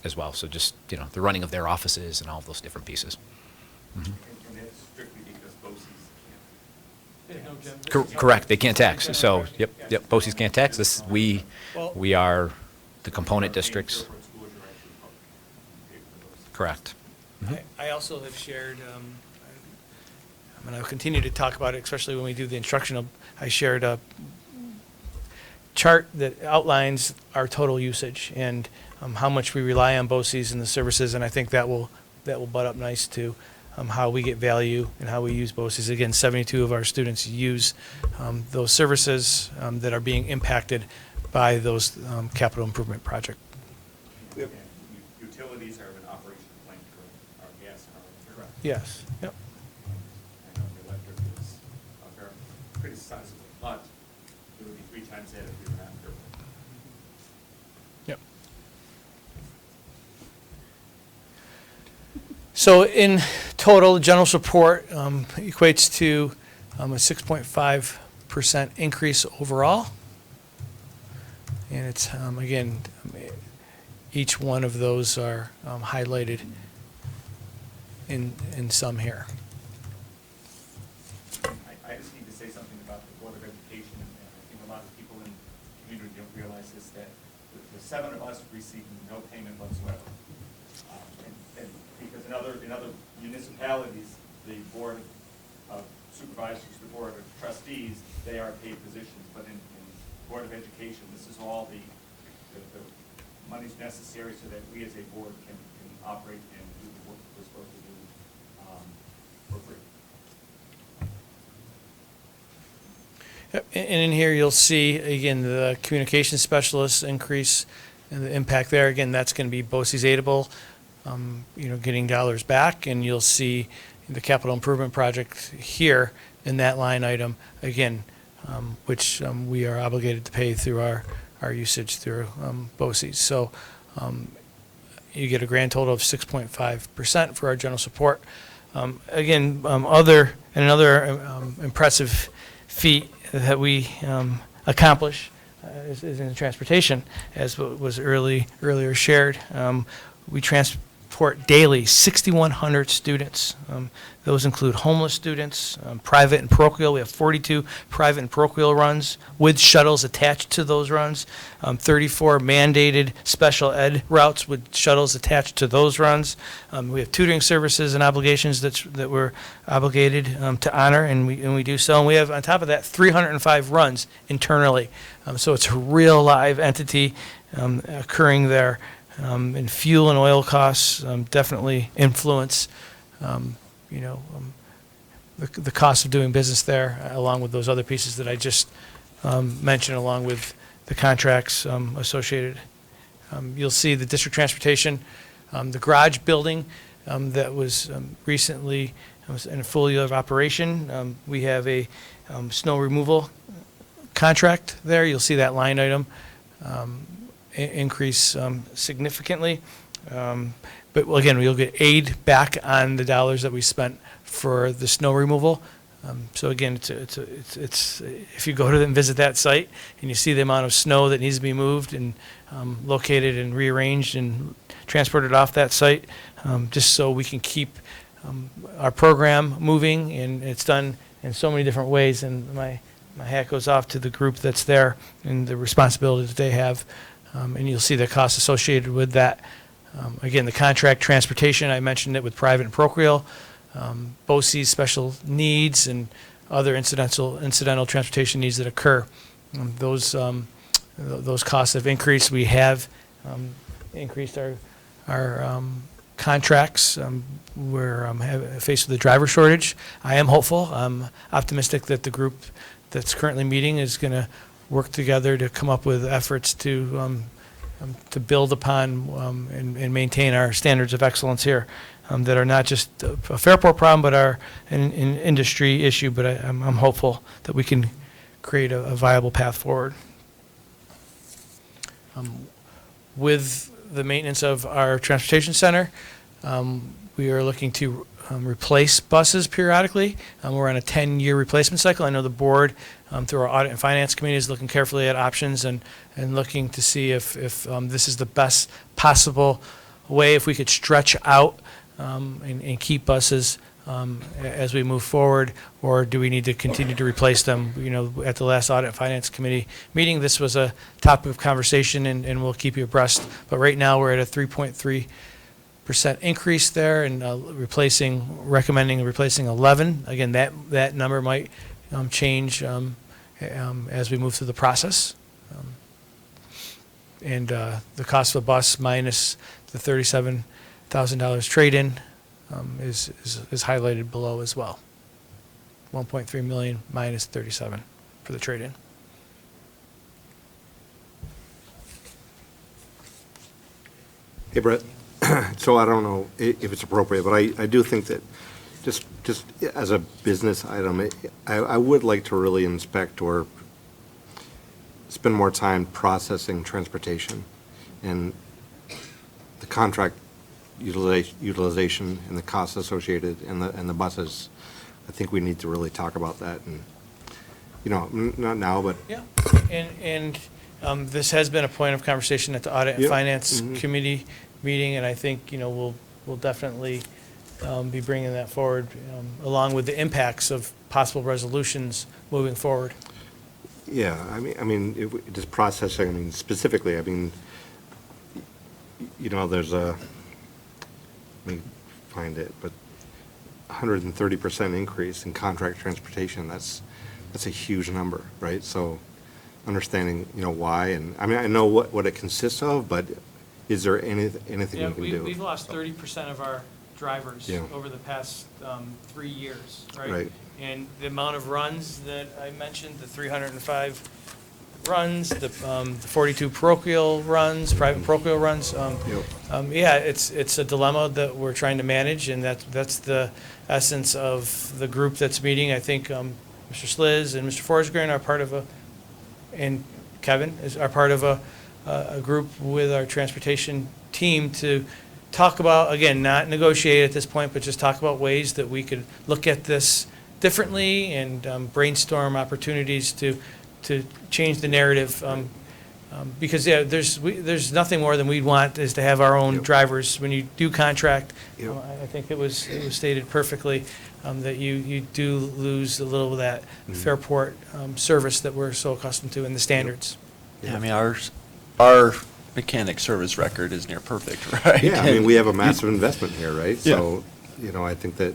as well. So just, you know, the running of their offices and all of those different pieces. And that's strictly because BOCES can't. Correct, they can't tax. So, yep, BOCES can't tax. We are the component districts. Fairport schools are actually public. Pay for those. Correct. I also have shared, and I'll continue to talk about it, especially when we do the instructional. I shared a chart that outlines our total usage and how much we rely on BOCES and the services, and I think that will butt up nice to how we get value and how we use BOCES. Again, 72 of our students use those services that are being impacted by those capital improvement projects. And utilities are an operation plan for our gas and our electric. Yes. Yep. I know the electric is pretty sizable, but it would be 3 times that if we were not Fairport. Yep. So in total, general support equates to a 6.5% increase overall. And it's, again, each one of those are highlighted in some here. I just need to say something about the Board of Education, and I think a lot of people in the community don't realize this, that the 7 of us receive no payment whatsoever. And because in other municipalities, the Board of Supervisors, the Board of Trustees, they are paid positions, but in Board of Education, this is all the monies necessary so that we as a board can operate and do the work we're supposed to do for free. Yep, and in here, you'll see, again, the communication specialists increase and the impact there. Again, that's going to be BOCES aidable, getting dollars back, and you'll see the capital improvement project here in that line item, again, which we are obligated to pay through our usage through BOCES. So you get a grand total of 6.5% for our general support. Again, another impressive feat that we accomplish is in transportation, as was earlier shared. We transport daily 6,100 students. Those include homeless students, private and parochial. We have 42 private and parochial runs with shuttles attached to those runs, 34 mandated special ed routes with shuttles attached to those runs. We have tutoring services and obligations that we're obligated to honor, and we do so. And we have, on top of that, 305 runs internally. So it's a real live entity occurring there. And fuel and oil costs definitely influence the cost of doing business there, along with those other pieces that I just mentioned, along with the contracts associated. You'll see the district transportation, the garage building that was recently was in a full year of operation. We have a snow removal contract there. You'll see that line item increase significantly. But again, we'll get aid back on the dollars that we spent for the snow removal. So again, it's if you go to and visit that site and you see the amount of snow that needs to be moved and located and rearranged and transported off that site, just so we can keep our program moving, and it's done in so many different ways. And my hat goes off to the group that's there and the responsibility that they have. And you'll see the costs associated with that. Again, the contract transportation, I mentioned it with private and parochial, BOCES special needs and other incidental transportation needs that occur. Those costs have increased. We have increased our contracts. We're faced with a driver shortage. I am hopeful. I'm optimistic that the group that's currently meeting is going to work together to come up with efforts to build upon and maintain our standards of excellence here that are not just a Fairport problem, but are an industry issue. But I'm hopeful that we can create a viable path forward. With the maintenance of our transportation center, we are looking to replace buses periodically. We're on a 10-year replacement cycle. I know the board, through our audit and finance committee, is looking carefully at options and looking to see if this is the best possible way, if we could stretch out and keep buses as we move forward, or do we need to continue to replace them? You know, at the last audit and finance committee meeting, this was a topic of conversation, and we'll keep you abreast. But right now, we're at a 3.3% increase there, and recommending replacing 11. Again, that number might change as we move through the process. And the cost of a bus minus the $37,000 trade-in is highlighted below as well. 1.3 million minus 37 for the trade-in. Hey, Brett, so I don't know if it's appropriate, but I do think that just as a business item, I would like to really inspect or spend more time processing transportation and the contract utilization and the costs associated and the buses. I think we need to really talk about that, and, you know, not now, but. Yeah, and this has been a point of conversation at the Audit and Yep. Finance Mhm. Committee meeting, and I think, you know, we'll definitely be bringing that forward, along with the impacts of possible resolutions moving forward. Yeah, just processing, specifically, you know, there's let me find it, but 130% increase in contract transportation, that's a huge number, right? So understanding, you know, why, and, I know what it consists of, but is there anything Yeah, we can do? we've lost 30% of our drivers Yeah. over the past 3 years, right? Right. And the amount of runs that I mentioned, the 305 runs, the 42 parochial runs, private parochial runs. Yeah, it's a dilemma that we're trying to manage, and that's the essence of the group that's meeting. I think Mr. Sliz and Mr. Forsgren are part of and Kevin are part of a group with our transportation team to talk about, again, not negotiate at this point, but just talk about ways that we could look at this differently and brainstorm opportunities to change the narrative. Because, yeah, there's nothing more than we'd want is to have our own drivers. When you do contract, Yep. I think it was stated perfectly that you do lose a little of that Fairport service that we're so accustomed to and the standards. Yeah, our mechanic service record is near perfect, right? Yeah, we have a massive investment here, right? Yeah. So, you know, I think that,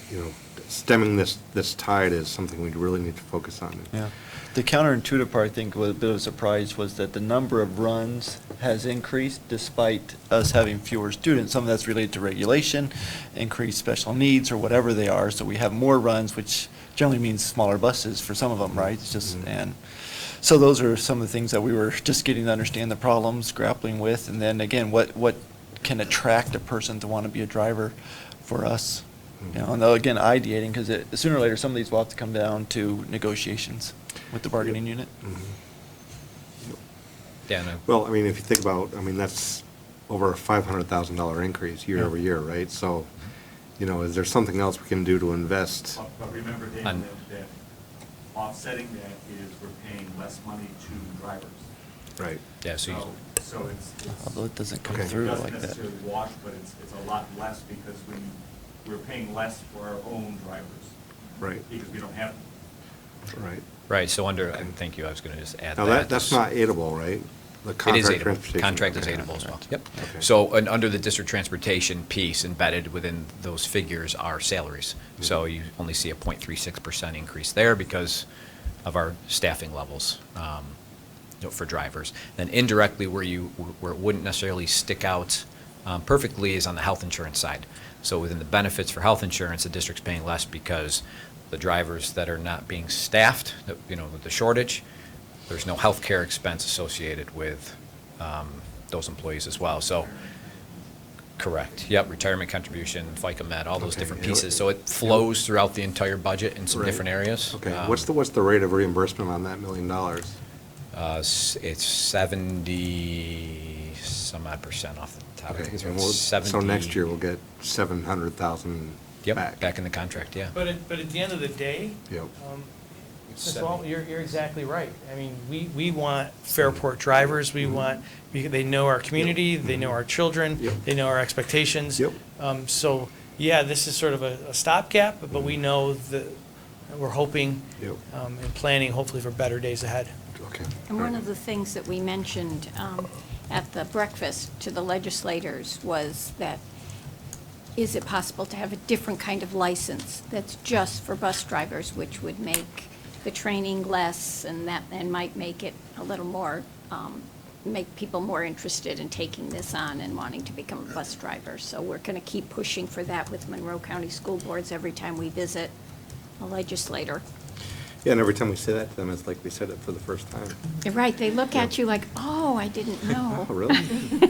you know, stemming this tide is something we really need to focus on. Yeah. The counterintuitive part, I think, was a bit of a surprise, was that the number of runs has increased despite us having fewer students. Some of that's related to regulation, increased special needs, or whatever they are. So we have more runs, which generally means smaller buses for some of them, right? It's just, and so those are some of the things that we were just getting to understand the problems, grappling with, and then again, what can attract a person to want to be a driver for us? You know, and though, again, ideating, because sooner or later, some of these will have to come down to negotiations with the bargaining unit. Yeah, no. Well, if you think about, that's over a $500,000 increase year over year, right? So, you know, is there something else we can do to invest? But remember, David, On- that offsetting that is we're paying less money to drivers. Right. Yeah, so So it's. Although it doesn't come Okay. through It doesn't like that. necessarily wash, but it's a lot less because we're paying less for our own drivers. Right. Because we don't have them. Right. right, so thank you, I was going to just add Now, that. that's not aidable, right? The It is contract aidable. transportation. Contract is Okay. aidable as well. Yep. Okay. So, and under the district transportation piece, embedded within those figures are salaries. So you only see a 0.36% increase there because of our staffing levels for drivers. Then indirectly, where it wouldn't necessarily stick out perfectly is on the health insurance side. So within the benefits for health insurance, the district's paying less because the drivers that are not being staffed, with the shortage, there's no health care expense associated with those employees as well. So, correct. Yep, retirement contribution, FICA Med, all those Okay, different yeah, pieces. So it flows throughout the entire budget in some Right. different areas. Okay, what's the rate of reimbursement on that $1 million? It's 70 some odd percent off the top. I Okay, think it's and around we'll, 70. so next year we'll get 700,000 Yep, back in the contract, yeah. But at the end of the day, Yep. Mr. Wall, you're exactly right. I mean, we want Fairport drivers, they know our community, they know our children, Yep. they know our expectations. Yep. So, yeah, this is sort of a stopgap, but we know that we're hoping Yep. and planning hopefully for better days ahead. Okay. And one of the things that we mentioned at the breakfast to the legislators was that, is it possible to have a different kind of license that's just for bus drivers, which would make the training less and might make it a little more, make people more interested in taking this on and wanting to become a bus driver. So we're going to keep pushing for that with Monroe County School Boards every time we visit a legislator. Yeah, and every time we say that to them, it's like we said it for the first time. You're right, they look at you like, oh, I didn't know. Oh, really?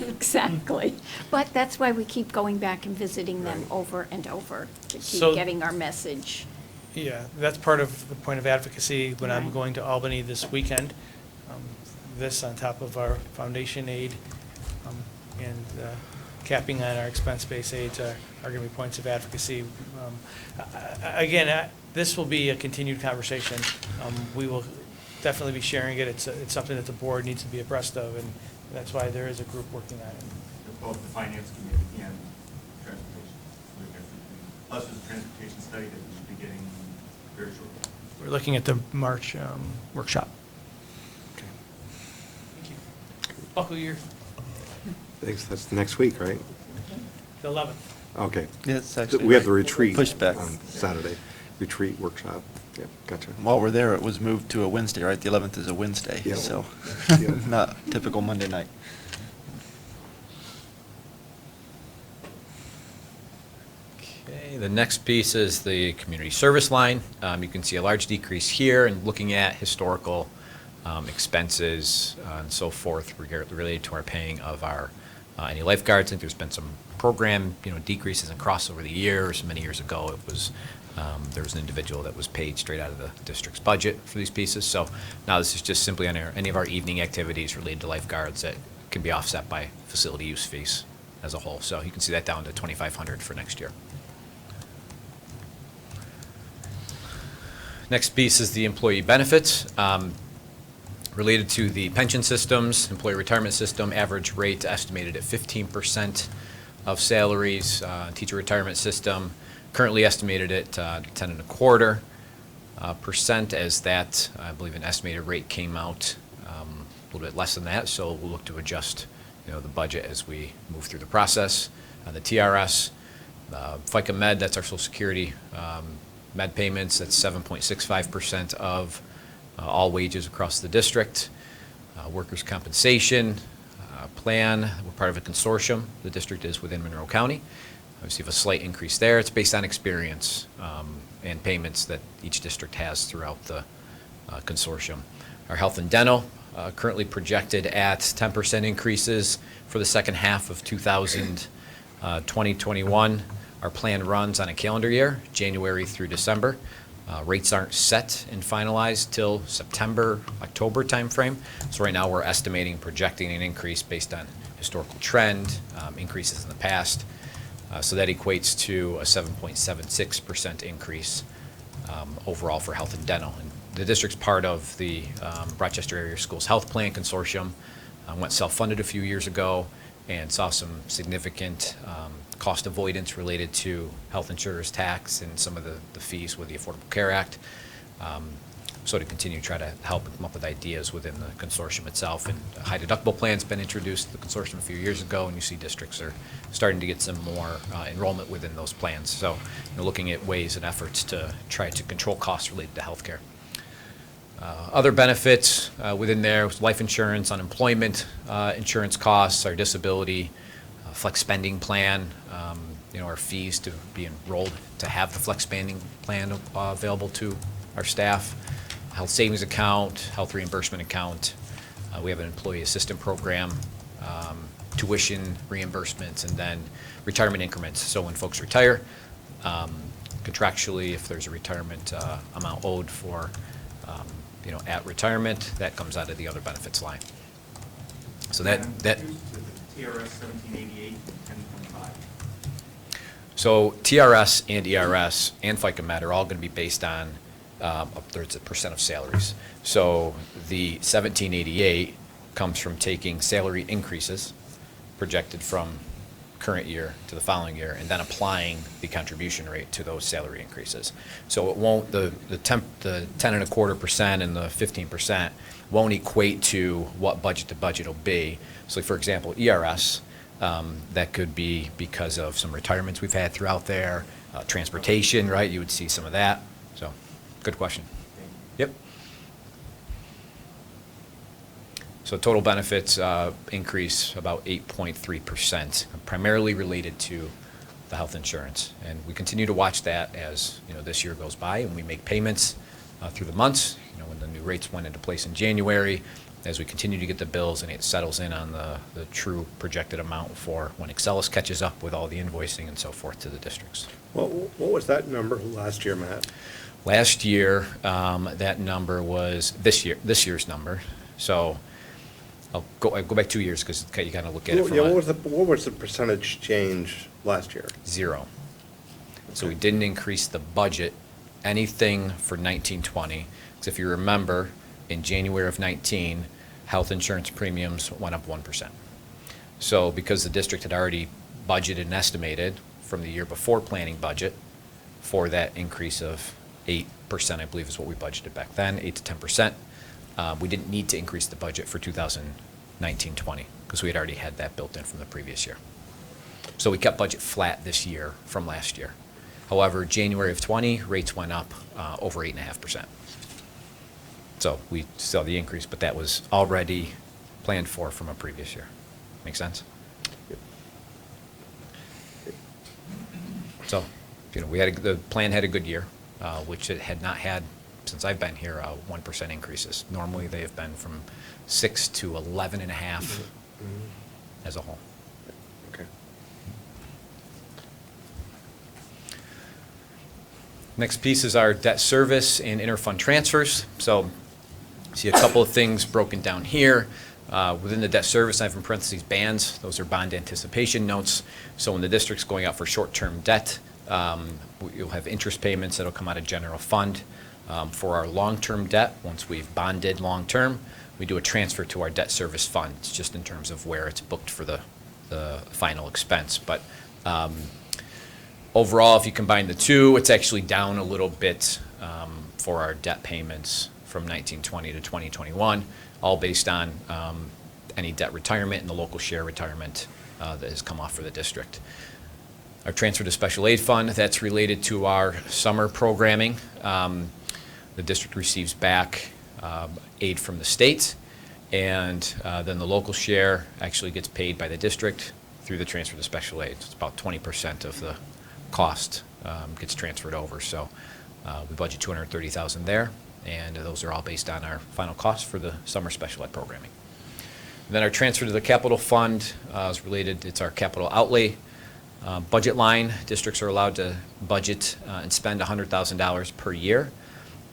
Exactly. But that's why we keep going back and visiting them Right. over and over, to keep So- getting our message. Yeah, that's part of the point of advocacy when I'm Right. going to Albany this weekend. This on top of our foundation aid and capping on our expense-based aids are going to be points of advocacy. Again, this will be a continued conversation. We will definitely be sharing it. It's something that the board needs to be abreast of, and that's why there is a group working on it. Both the finance committee and transportation. Plus there's a transportation study that we should be getting very shortly. We're looking at the March workshop. Okay. Thank you. Buckle your, Thanks, that's next week, right? the 11th. Okay. Yeah, it's actually We have the retreat. pushed back. On Saturday, retreat workshop. Yep, gotcha. While we're there, it was moved to a Wednesday, right? The 11th is a Wednesday, Yep. so Yep. not typical Monday night. Okay, the next piece is the community service line. You can see a large decrease here, and looking at historical expenses and so forth related to our paying of our any lifeguards. I think there's been some program decreases and cross over the years. Many years ago, it was there was an individual that was paid straight out of the district's budget for these pieces. So now this is just simply on any of our evening activities related to lifeguards that can be offset by facility use fees as a whole. So you can see that down to $2,500 for next year. Next piece is the employee benefits. Related to the pension systems, employee retirement system, average rate estimated at 15% of salaries. Teacher retirement system, currently estimated at 10.25%, as that, I believe, an estimated rate came out a little bit less than that. So we'll look to adjust, the budget as we move through the process. The TRS, FICA Med, that's our Social Security med payments. That's 7.65% of all wages across the district. Workers' compensation plan, we're part of a consortium. The district is within Monroe County. Obviously, have a slight increase there. It's based on experience and payments that each district has throughout the consortium. Our health and dental, currently projected at 10% increases for the second half of 2021. Our plan runs on a calendar year, January through December. Rates aren't set and finalized till September, October timeframe. So right now, we're estimating, projecting an increase based on historical trend, increases in the past. So that equates to a 7.76% increase overall for health and dental. And the district's part of the Rochester Area Schools Health Plan Consortium. Went self-funded a few years ago and saw some significant cost avoidance related to health insurers tax and some of the fees with the Affordable Care Act. So to continue to try to help and come up with ideas within the consortium itself. And a high deductible plan's been introduced to the consortium a few years ago, and you see districts are starting to get some more enrollment within those plans. So looking at ways and efforts to try to control costs related to healthcare. Other benefits within there, life insurance, unemployment insurance costs, our disability, flex spending plan, our fees to be enrolled to have the flex spending plan available to our staff, health savings account, health reimbursement account. We have an employee assistant program, tuition reimbursements, and then retirement increments. So when folks retire, contractually, if there's a retirement amount owed for, at retirement, that comes out of the other benefits line. So that. TRS 1788, 10.5. So TRS and ERS and FICA Med are all going to be based on there's a percent of salaries. So the 1788 comes from taking salary increases projected from current year to the following year and then applying the contribution rate to those salary increases. So it won't, the 10.25% and the 15% won't equate to what budget to budget will be. So for example, ERS, that could be because of some retirements we've had throughout there, transportation, right? You would see some of that. So, good question. Yep. So total benefits increase about 8.3%, primarily related to the health insurance. And we continue to watch that as this year goes by and we make payments through the months. When the new rates went into place in January, as we continue to get the bills and it settles in on the true projected amount for when Excellus catches up with all the invoicing and so forth to the districts. What was that number last year, Matt? Last year, that number was this year's number. So I'll go back 2 years because you kind of look at it from What was the percentage change last year? 0. So we Okay. didn't increase the budget, anything for 1920. Because if you remember, in January of 19, health insurance premiums went up 1%. So because the district had already budgeted and estimated from the year before planning budget for that increase of 8%, I believe is what we budgeted back then, 8 to 10%, we didn't need to increase the budget for 2019-20 because we had already had that built in from the previous year. So we kept budget flat this year from last year. However, January of 20, rates went up over 8.5%. So we saw the increase, but that was already planned for from a previous year. Make sense? So, the plan had a good year, which it had not had since I've been here, 1% increases. Normally, they have been from 6 to 11.5 as a whole. Okay. Next piece is our debt service and interfund transfers. So, see a couple of things broken down here. Within the debt service, I have in parentheses bands. Those are bond anticipation notes. So when the district's going out for short-term debt, you'll have interest payments that'll come out of general fund. For our long-term debt, once we've bonded long-term, we do a transfer to our debt service fund. It's just in terms of where it's booked for the final expense. But overall, if you combine the two, it's actually down a little bit for our debt payments from 1920 to 2021, all based on any debt retirement and the local share retirement that has come off for the district. Our transfer to special aid fund, that's related to our summer programming. The district receives back aid from the state, and then the local share actually gets paid by the district through the transfer to special aid. It's about 20% of the cost gets transferred over. So we budget $230,000 there. And those are all based on our final costs for the summer special ed programming. And then our transfer to the capital fund is related, it's our capital outlay budget line. Districts are allowed to budget and spend $100,000 per year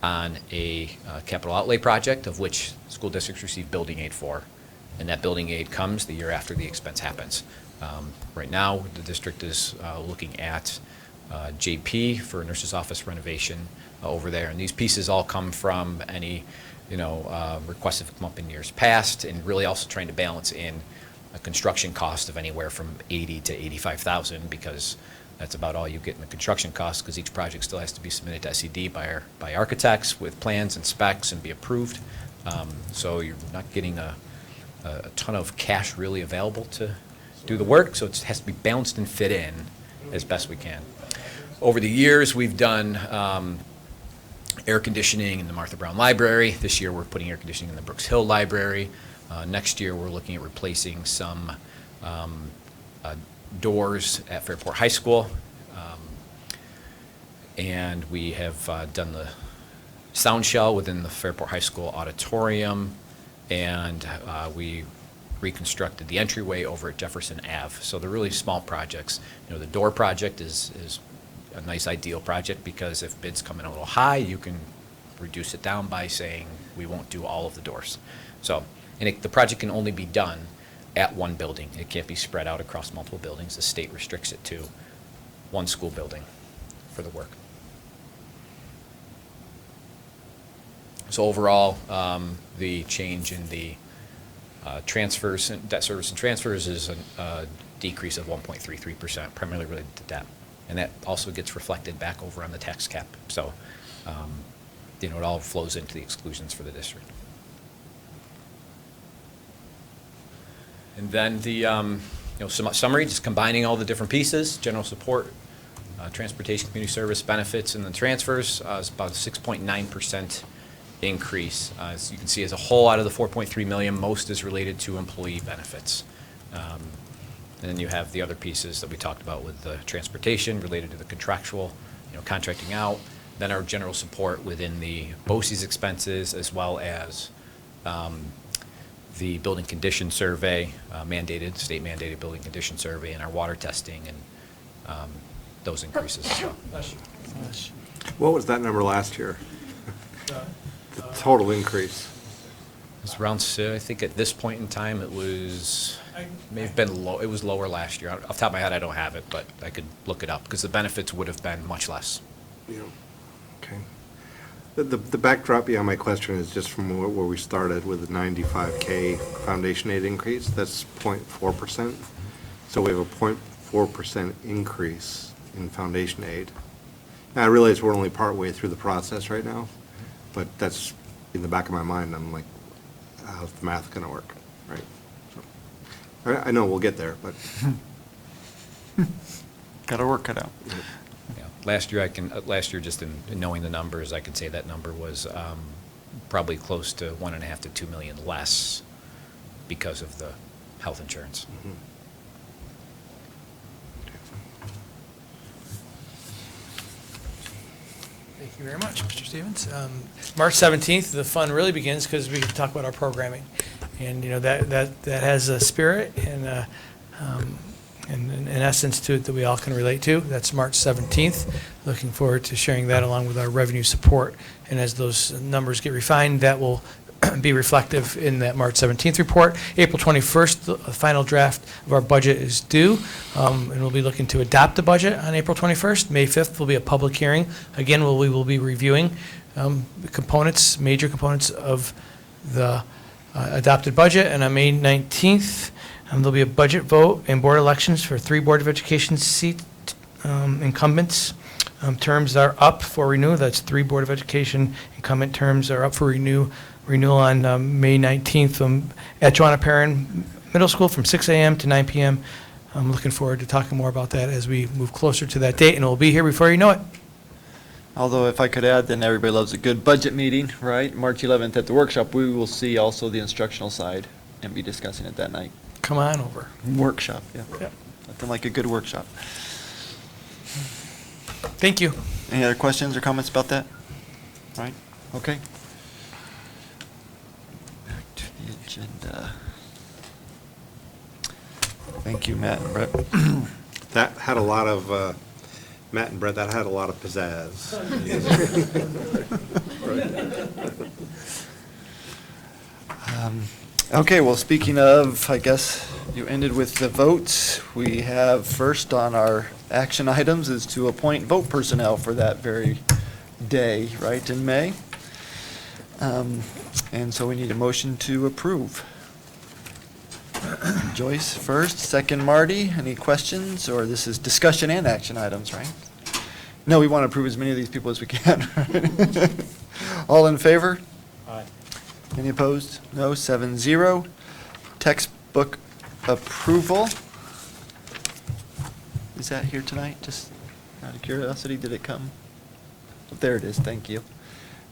on a capital outlay project, of which school districts receive building aid for. And that building aid comes the year after the expense happens. Right now, the district is looking at JP for a nurse's office renovation over there. And these pieces all come from any, requests that have come up in years past, and really also trying to balance in a construction cost of anywhere from $80,000 to $85,000, because that's about all you get in the construction cost, because each project still has to be submitted to SED by architects with plans and specs and be approved. So you're not getting a ton of cash really available to do the work, so it has to be balanced and fit in as best we can. Over the years, we've done air conditioning in the Martha Brown Library. This year, we're putting air conditioning in the Brooks Hill Library. Next year, we're looking at replacing some doors at Fairport High School. And we have done the sound shell within the Fairport High School auditorium, and we reconstructed the entryway over at Jefferson Ave. So they're really small projects. You know, the door project is a nice ideal project, because if bids come in a little high, you can reduce it down by saying we won't do all of the doors. So, and the project can only be done at one building. It can't be spread out across multiple buildings. The state restricts it to one school building for the work. So overall, the change in the transfers, debt service and transfers, is a decrease of 1.33%, primarily related to debt. And that also gets reflected back over on the tax cap. So, you know, it all flows into the exclusions for the district. And then the, you know, summary, just combining all the different pieces: general support, transportation, community service, benefits, and the transfers, is about a 6.9% increase. As you can see, as a whole, out of the 4.3 million, most is related to employee benefits. And then you have the other pieces that we talked about with the transportation related to the contractual, you know, contracting out. Then our general support within the BOCES expenses, as well as the building condition survey, state mandated building condition survey, and our water testing, and those increases as well. What was that number last year? The total increase? It's around, I think at this point in time, it was, may have been low, it was lower last year. Off the top of my head, I don't have it, but I could look it up, because the benefits would have been much less. Yeah. Okay. The backdrop beyond my question is just from where we started with the 95K foundation aid increase. That's 0.4%. So we have a 0.4% increase in foundation aid. Now, I realize we're only partway through the process right now, but that's in the back of my mind. I'm like, how's the math going to work, right? So, I know we'll get there, but. Got to work it out. Yeah. Last year, just in knowing the numbers, I could say that number was probably close to 1.5 to 2 million less because of the health insurance. Mm-hmm. Thank you very much, Mr. Stevens. March 17th, the fun really begins, because we can talk about our programming. And, you know, that has a spirit and an essence to it that we all can relate to. That's March 17th. Looking forward to sharing that along with our revenue support. And as those numbers get refined, that will be reflective in that March 17th report. April 21st, the final draft of our budget is due, and we'll be looking to adopt the budget on April 21st. May 5th will be a public hearing. Again, we will be reviewing the components, major components of the adopted budget. And on May 19th, there'll be a budget vote and board elections for 3 Board of Education seat incumbents. Terms are up for renewal. That's 3 Board of Education incumbent terms are up for renewal on May 19th at Joanna Perrin Middle School from 6 a.m. to 9 p.m. I'm looking forward to talking more about that as we move closer to that date, and it will be here before you know it. Although if I could add, then everybody loves a good budget meeting, right? March 11th at the workshop, we will see also the instructional side and be discussing it that night. Come on over. Workshop, yeah. Yep. Nothing like a good workshop. Thank you. Any other questions or comments about that? Right, okay. Back to the agenda. Thank you, Matt and Brett. That had a lot of, Matt and Brett, that had a lot of pizzazz. Okay, well, speaking of, I guess you ended with the votes. We have first on our action items is to appoint vote personnel for that very day, right, in May. And so we need a motion to approve. Joyce first, second Marty. Any questions? Or this is discussion and action items, right? No, we want to approve as many of these people as we can. All in favor? Aye. Any opposed? No, 7-0. Textbook approval. Is that here tonight? Just out of curiosity, did it come? There it is, thank you.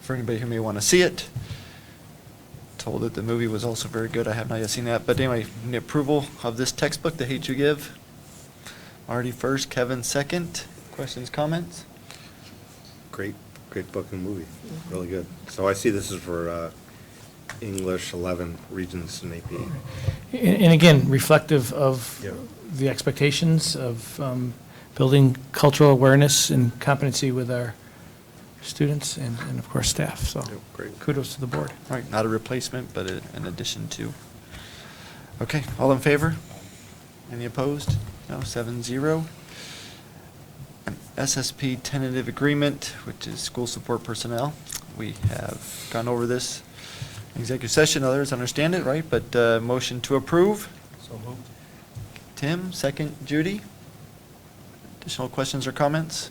For anybody who may want to see it. Told that the movie was also very good. I have not yet seen that. But anyway, the approval of this textbook, The Hate You Give. Marty first, Kevin second. Questions, comments? Great book and movie, really good. So I see this is for English 11 regions and AP. And again, reflective of Yeah. the expectations of building cultural awareness and competency with our students and of course, staff. So Yep, great. kudos to the board. All right, not a replacement, but an addition to. Okay, all in favor? Any opposed? No, 7-0. An SSP tentative agreement, which is school support personnel. We have gone over this in executive session, others understand it, right? But motion to approve. So moved. Tim, second. Judy? Additional questions or comments?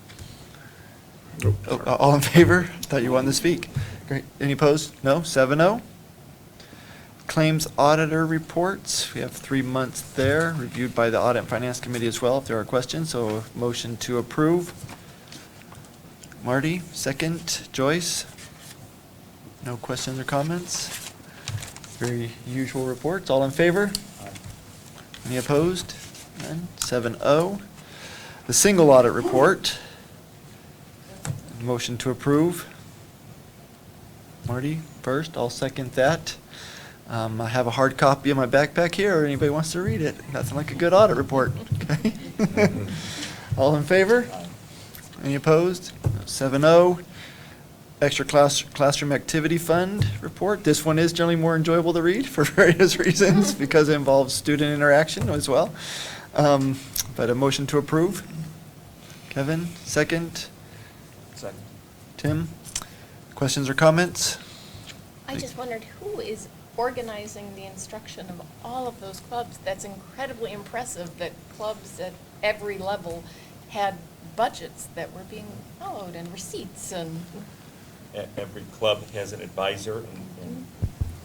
Oh, all in favor? Thought you wanted to speak. Great. Any opposed? No? 7-0. Claims auditor reports. We have 3 months there, reviewed by the Audit and Finance Committee as well, if there are questions. So motion to approve. Marty, second. Joyce? No questions or comments? Very usual reports. All in favor? Any opposed? None? 7-0. The single audit report. Motion to approve. Marty, first. I'll second that. I have a hard copy in my backpack here, or anybody wants to read it. Nothing like a good audit report, okay? All in favor? Any opposed? 7-0. Extra classroom activity fund report. This one is generally more enjoyable to read for various reasons, because it involves student interaction as well. But a motion to approve. Kevin, second. Second. Tim, questions or comments? I just wondered who is organizing the instruction of all of those clubs. That's incredibly impressive that clubs at every level had budgets that were being followed and receipts and. Every club has an advisor, and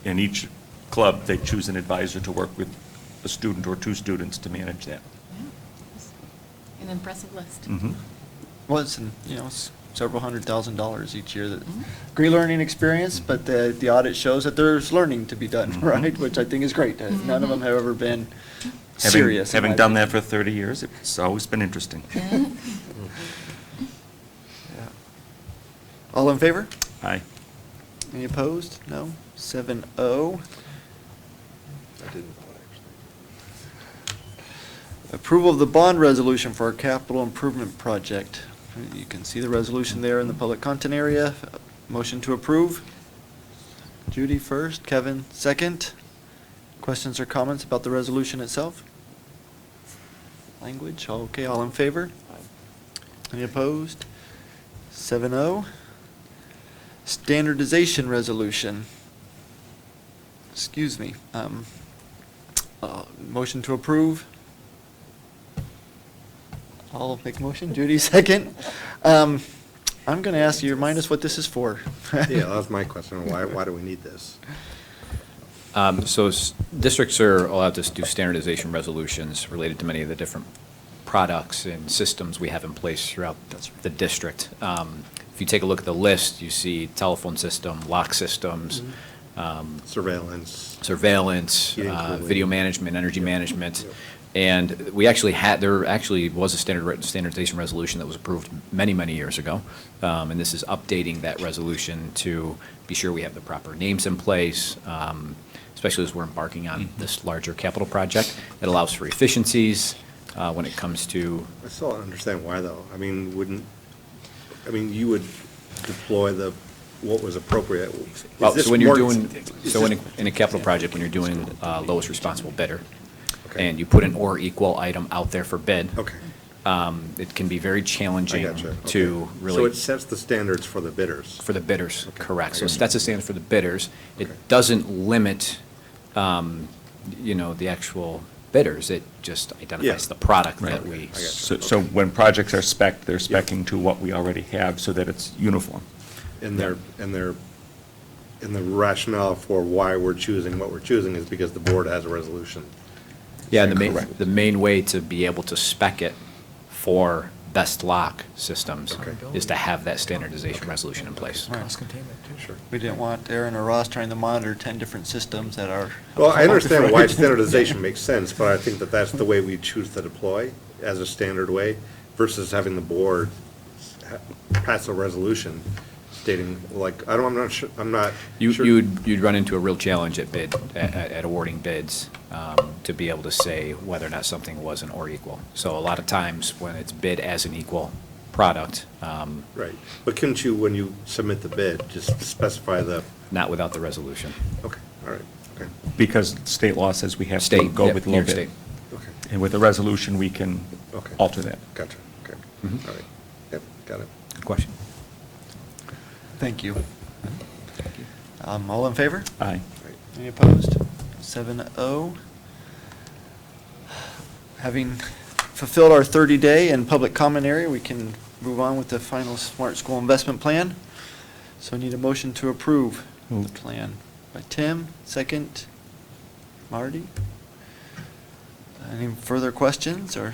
in each club, they choose an advisor to work with a student or 2 students to manage that. An impressive list. Mhm. Was, and, it's several $100,000 each year. That great learning experience, but the audit shows that there's learning to be done, Mhm. right? Which I think is great. None of them have ever been Having- serious. in Having my done opinion. that for 30 years, it's always been interesting. Yeah. All in favor? Aye. Any opposed? No? 7-0. I didn't vote, actually. Approval of the bond resolution for our capital improvement project. You can see the resolution there in the public content area. Motion to approve. Judy first, Kevin second. Questions or comments about the resolution itself? Language, okay, all in favor? Any opposed? 7-0. Standardization resolution. Excuse me. Motion to approve. I'll make motion. Judy, second. I'm going to ask you to remind us what this is for. Yeah, that was my question. Why do we need this? Districts are allowed to do standardization resolutions related to many of the different products and systems we have in place throughout the district. If you take a look at the list, you see telephone system, lock systems, Surveillance. surveillance, Heating, video cooling. management, energy Yep. management. Yep. And there actually was a standardization resolution that was approved many, many years ago. And this is updating that resolution to be sure we have the proper names in place, especially as we're embarking on this larger capital project. It allows for efficiencies when it comes to. I still don't understand why, though. You would deploy what was appropriate. Is Well, this so when you're more- doing, is so this- in a capital project, when you're doing lowest responsible bidder, Okay. and you put an or equal item out there for bid. Okay. It can be very I challenging gotcha. to Okay. really. So it sets the standards for the bidders. For the bidders, Okay, correct. I So gotcha. that's the standard for the bidders. It Okay. doesn't limit, the actual bidders. It just identifies Yeah. Right. the product that Okay, we. I gotcha. So when projects are spec'd, they're spec'ing to what we already have so that it's uniform. And the rationale for why we're choosing what we're choosing is because the board has a resolution. Yeah, and Correct. the main way to be able to spec it for best lock systems Okay. is to have that standardization resolution in place. Right. Cost containment, too. Sure. We didn't want Aaron or Ross trying to monitor 10 different systems that are. Well, I understand why Right. standardization makes sense, but I think that that's the way we choose to deploy. as a standard way versus having the board pass a resolution stating, like, I'm not sure, sure. You'd run into a real challenge at awarding bids, to be able to say whether or not something was an or equal. So a lot of times when it's bid as an equal product. Right, but couldn't you, when you submit the bid, just specify the, Not without the resolution. okay, all right, okay, Because state law says we have to State, go yep, with New low York bid. State. okay, And with a resolution, we can okay. alter that. Gotcha, okay, Mhm. all right, yep, got it. Good question. Thank you. All in favor? Aye. Right. Any opposed? 7-0. Having fulfilled our 30-day and public comment area, we can move on with the final Smart School Investment Plan. So I need a motion to approve the Moved. plan. By Tim, second. Marty? Any further questions, or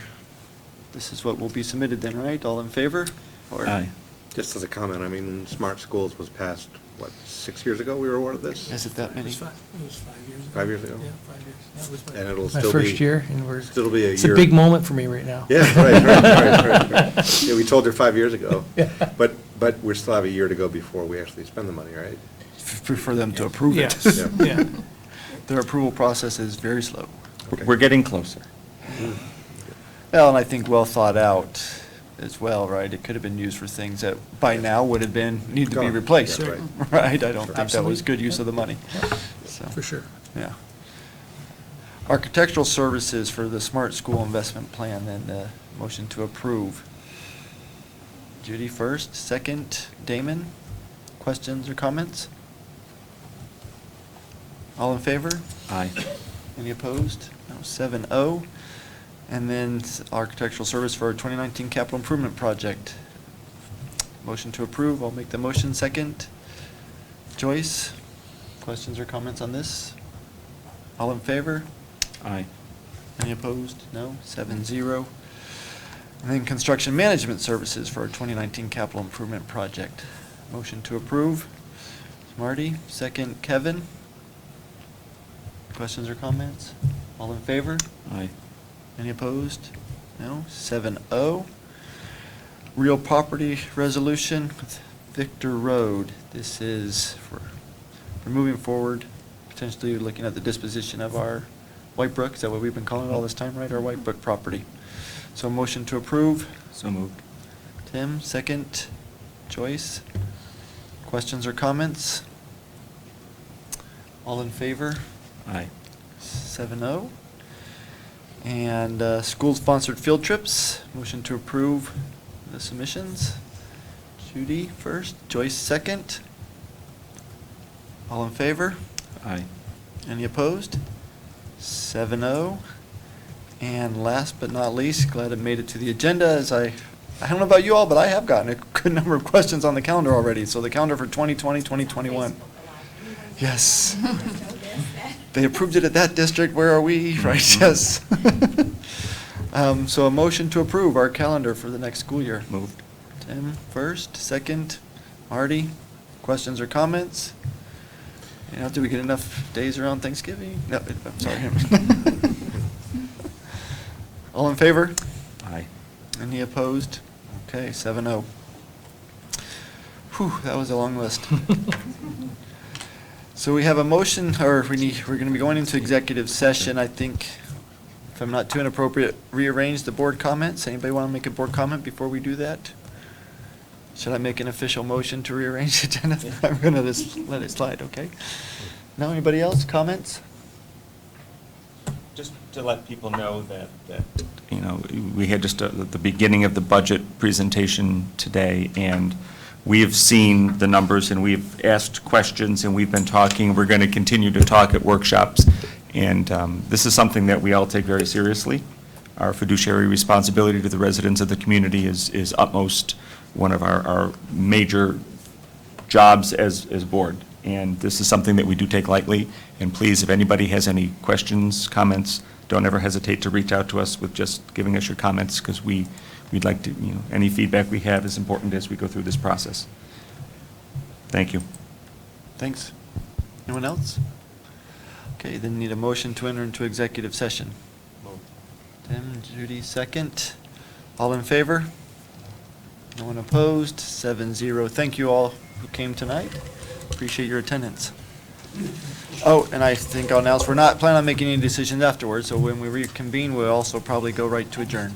this is what will be submitted then, right? All in favor? Or- Aye. Just as a comment, I mean, Smart Schools was passed, what, 6 years ago we were awarded this? Is it that It many? was 5 years ago. 5 years ago? Yeah, 5 years. That was And it'll my still be. first year, and we're. Still be a year. It's a big moment for me right now. Yeah, right. Yeah, we told her 5 years ago. Yeah. But we still have a year to go before we actually spend the money, right? For them to approve it. Yes, Yeah. yeah. Their approval process is very slow. Okay. We're getting closer. Well, and I think well thought out as well, right? It could have been used for things that by now would have need to be Gone. replaced, That's right? right. I don't think that was Absolutely. good use of the money. So, For sure. yeah. Architectural services for the Smart School Investment Plan, then the motion to approve. Judy first, second, Damon. Questions or comments? All in favor? Aye. Any opposed? No, 7-0. And then architectural service for our 2019 capital improvement project. Motion to approve, I'll make the motion, second. Joyce, questions or comments on this? All in favor? Aye. Any opposed? No, 7-0. And then construction management services for our 2019 capital improvement project. Motion to approve. Marty, second, Kevin. Questions or comments? All in favor? Aye. Any opposed? No, 7-0. Real property resolution with Victor Road. This is for moving forward, potentially looking at the disposition of our White Brook. Is that what we've been calling it all this time, right? Our White Brook property. So motion to approve. So moved. Tim, second. Joyce. Questions or comments? All in favor? Aye. 7-0. And school-sponsored field trips, motion to approve the submissions. Judy first, Joyce second. All in favor? Aye. Any opposed? 7-0. And last but not least, glad it made it to the agenda, as I don't know about you all, but I have gotten a good number of questions on the calendar already. So the calendar for 2020, 2021. Yes. They approved it at that district, where are we? Right, yes. So a motion to approve our calendar for the next school year. Moved. Tim first, second. Marty, questions or comments? You know, do we get enough days around Thanksgiving? No, I'm sorry. All in favor? Aye. Any opposed? Okay, 7-0. Whew, that was a long list. So we have a motion, or we're going to be going into executive session. I think, if I'm not too inappropriate, rearrange the board comments. Anybody want to make a board comment before we do that? Should I make an official motion to rearrange the agenda? I'm going to just let it slide, okay? No, anybody else? Comments? Just to let people know that, you know, we had just the beginning of the budget presentation today, and we have seen the numbers, and we've asked questions, and we've been talking. We're going to continue to talk at workshops, and this is something that we all take very seriously. Our fiduciary responsibility to the residents of the community is utmost one of our major jobs as board. And this is something that we do take lightly. And please, if anybody has any questions, comments, don't ever hesitate to reach out to us with just giving us your comments, because we'd like to, you know, any feedback we have is important as we go through this process. Thank you. Thanks. Anyone else? Okay, then need a motion to enter into executive session. Tim, Judy, second. All in favor? No one opposed? 7-0. Thank you all who came tonight. Appreciate your attendance. Oh, and I think I'll announce, we're not planning on making any decisions afterwards, so when we reconvene, we'll also probably go right to adjourn.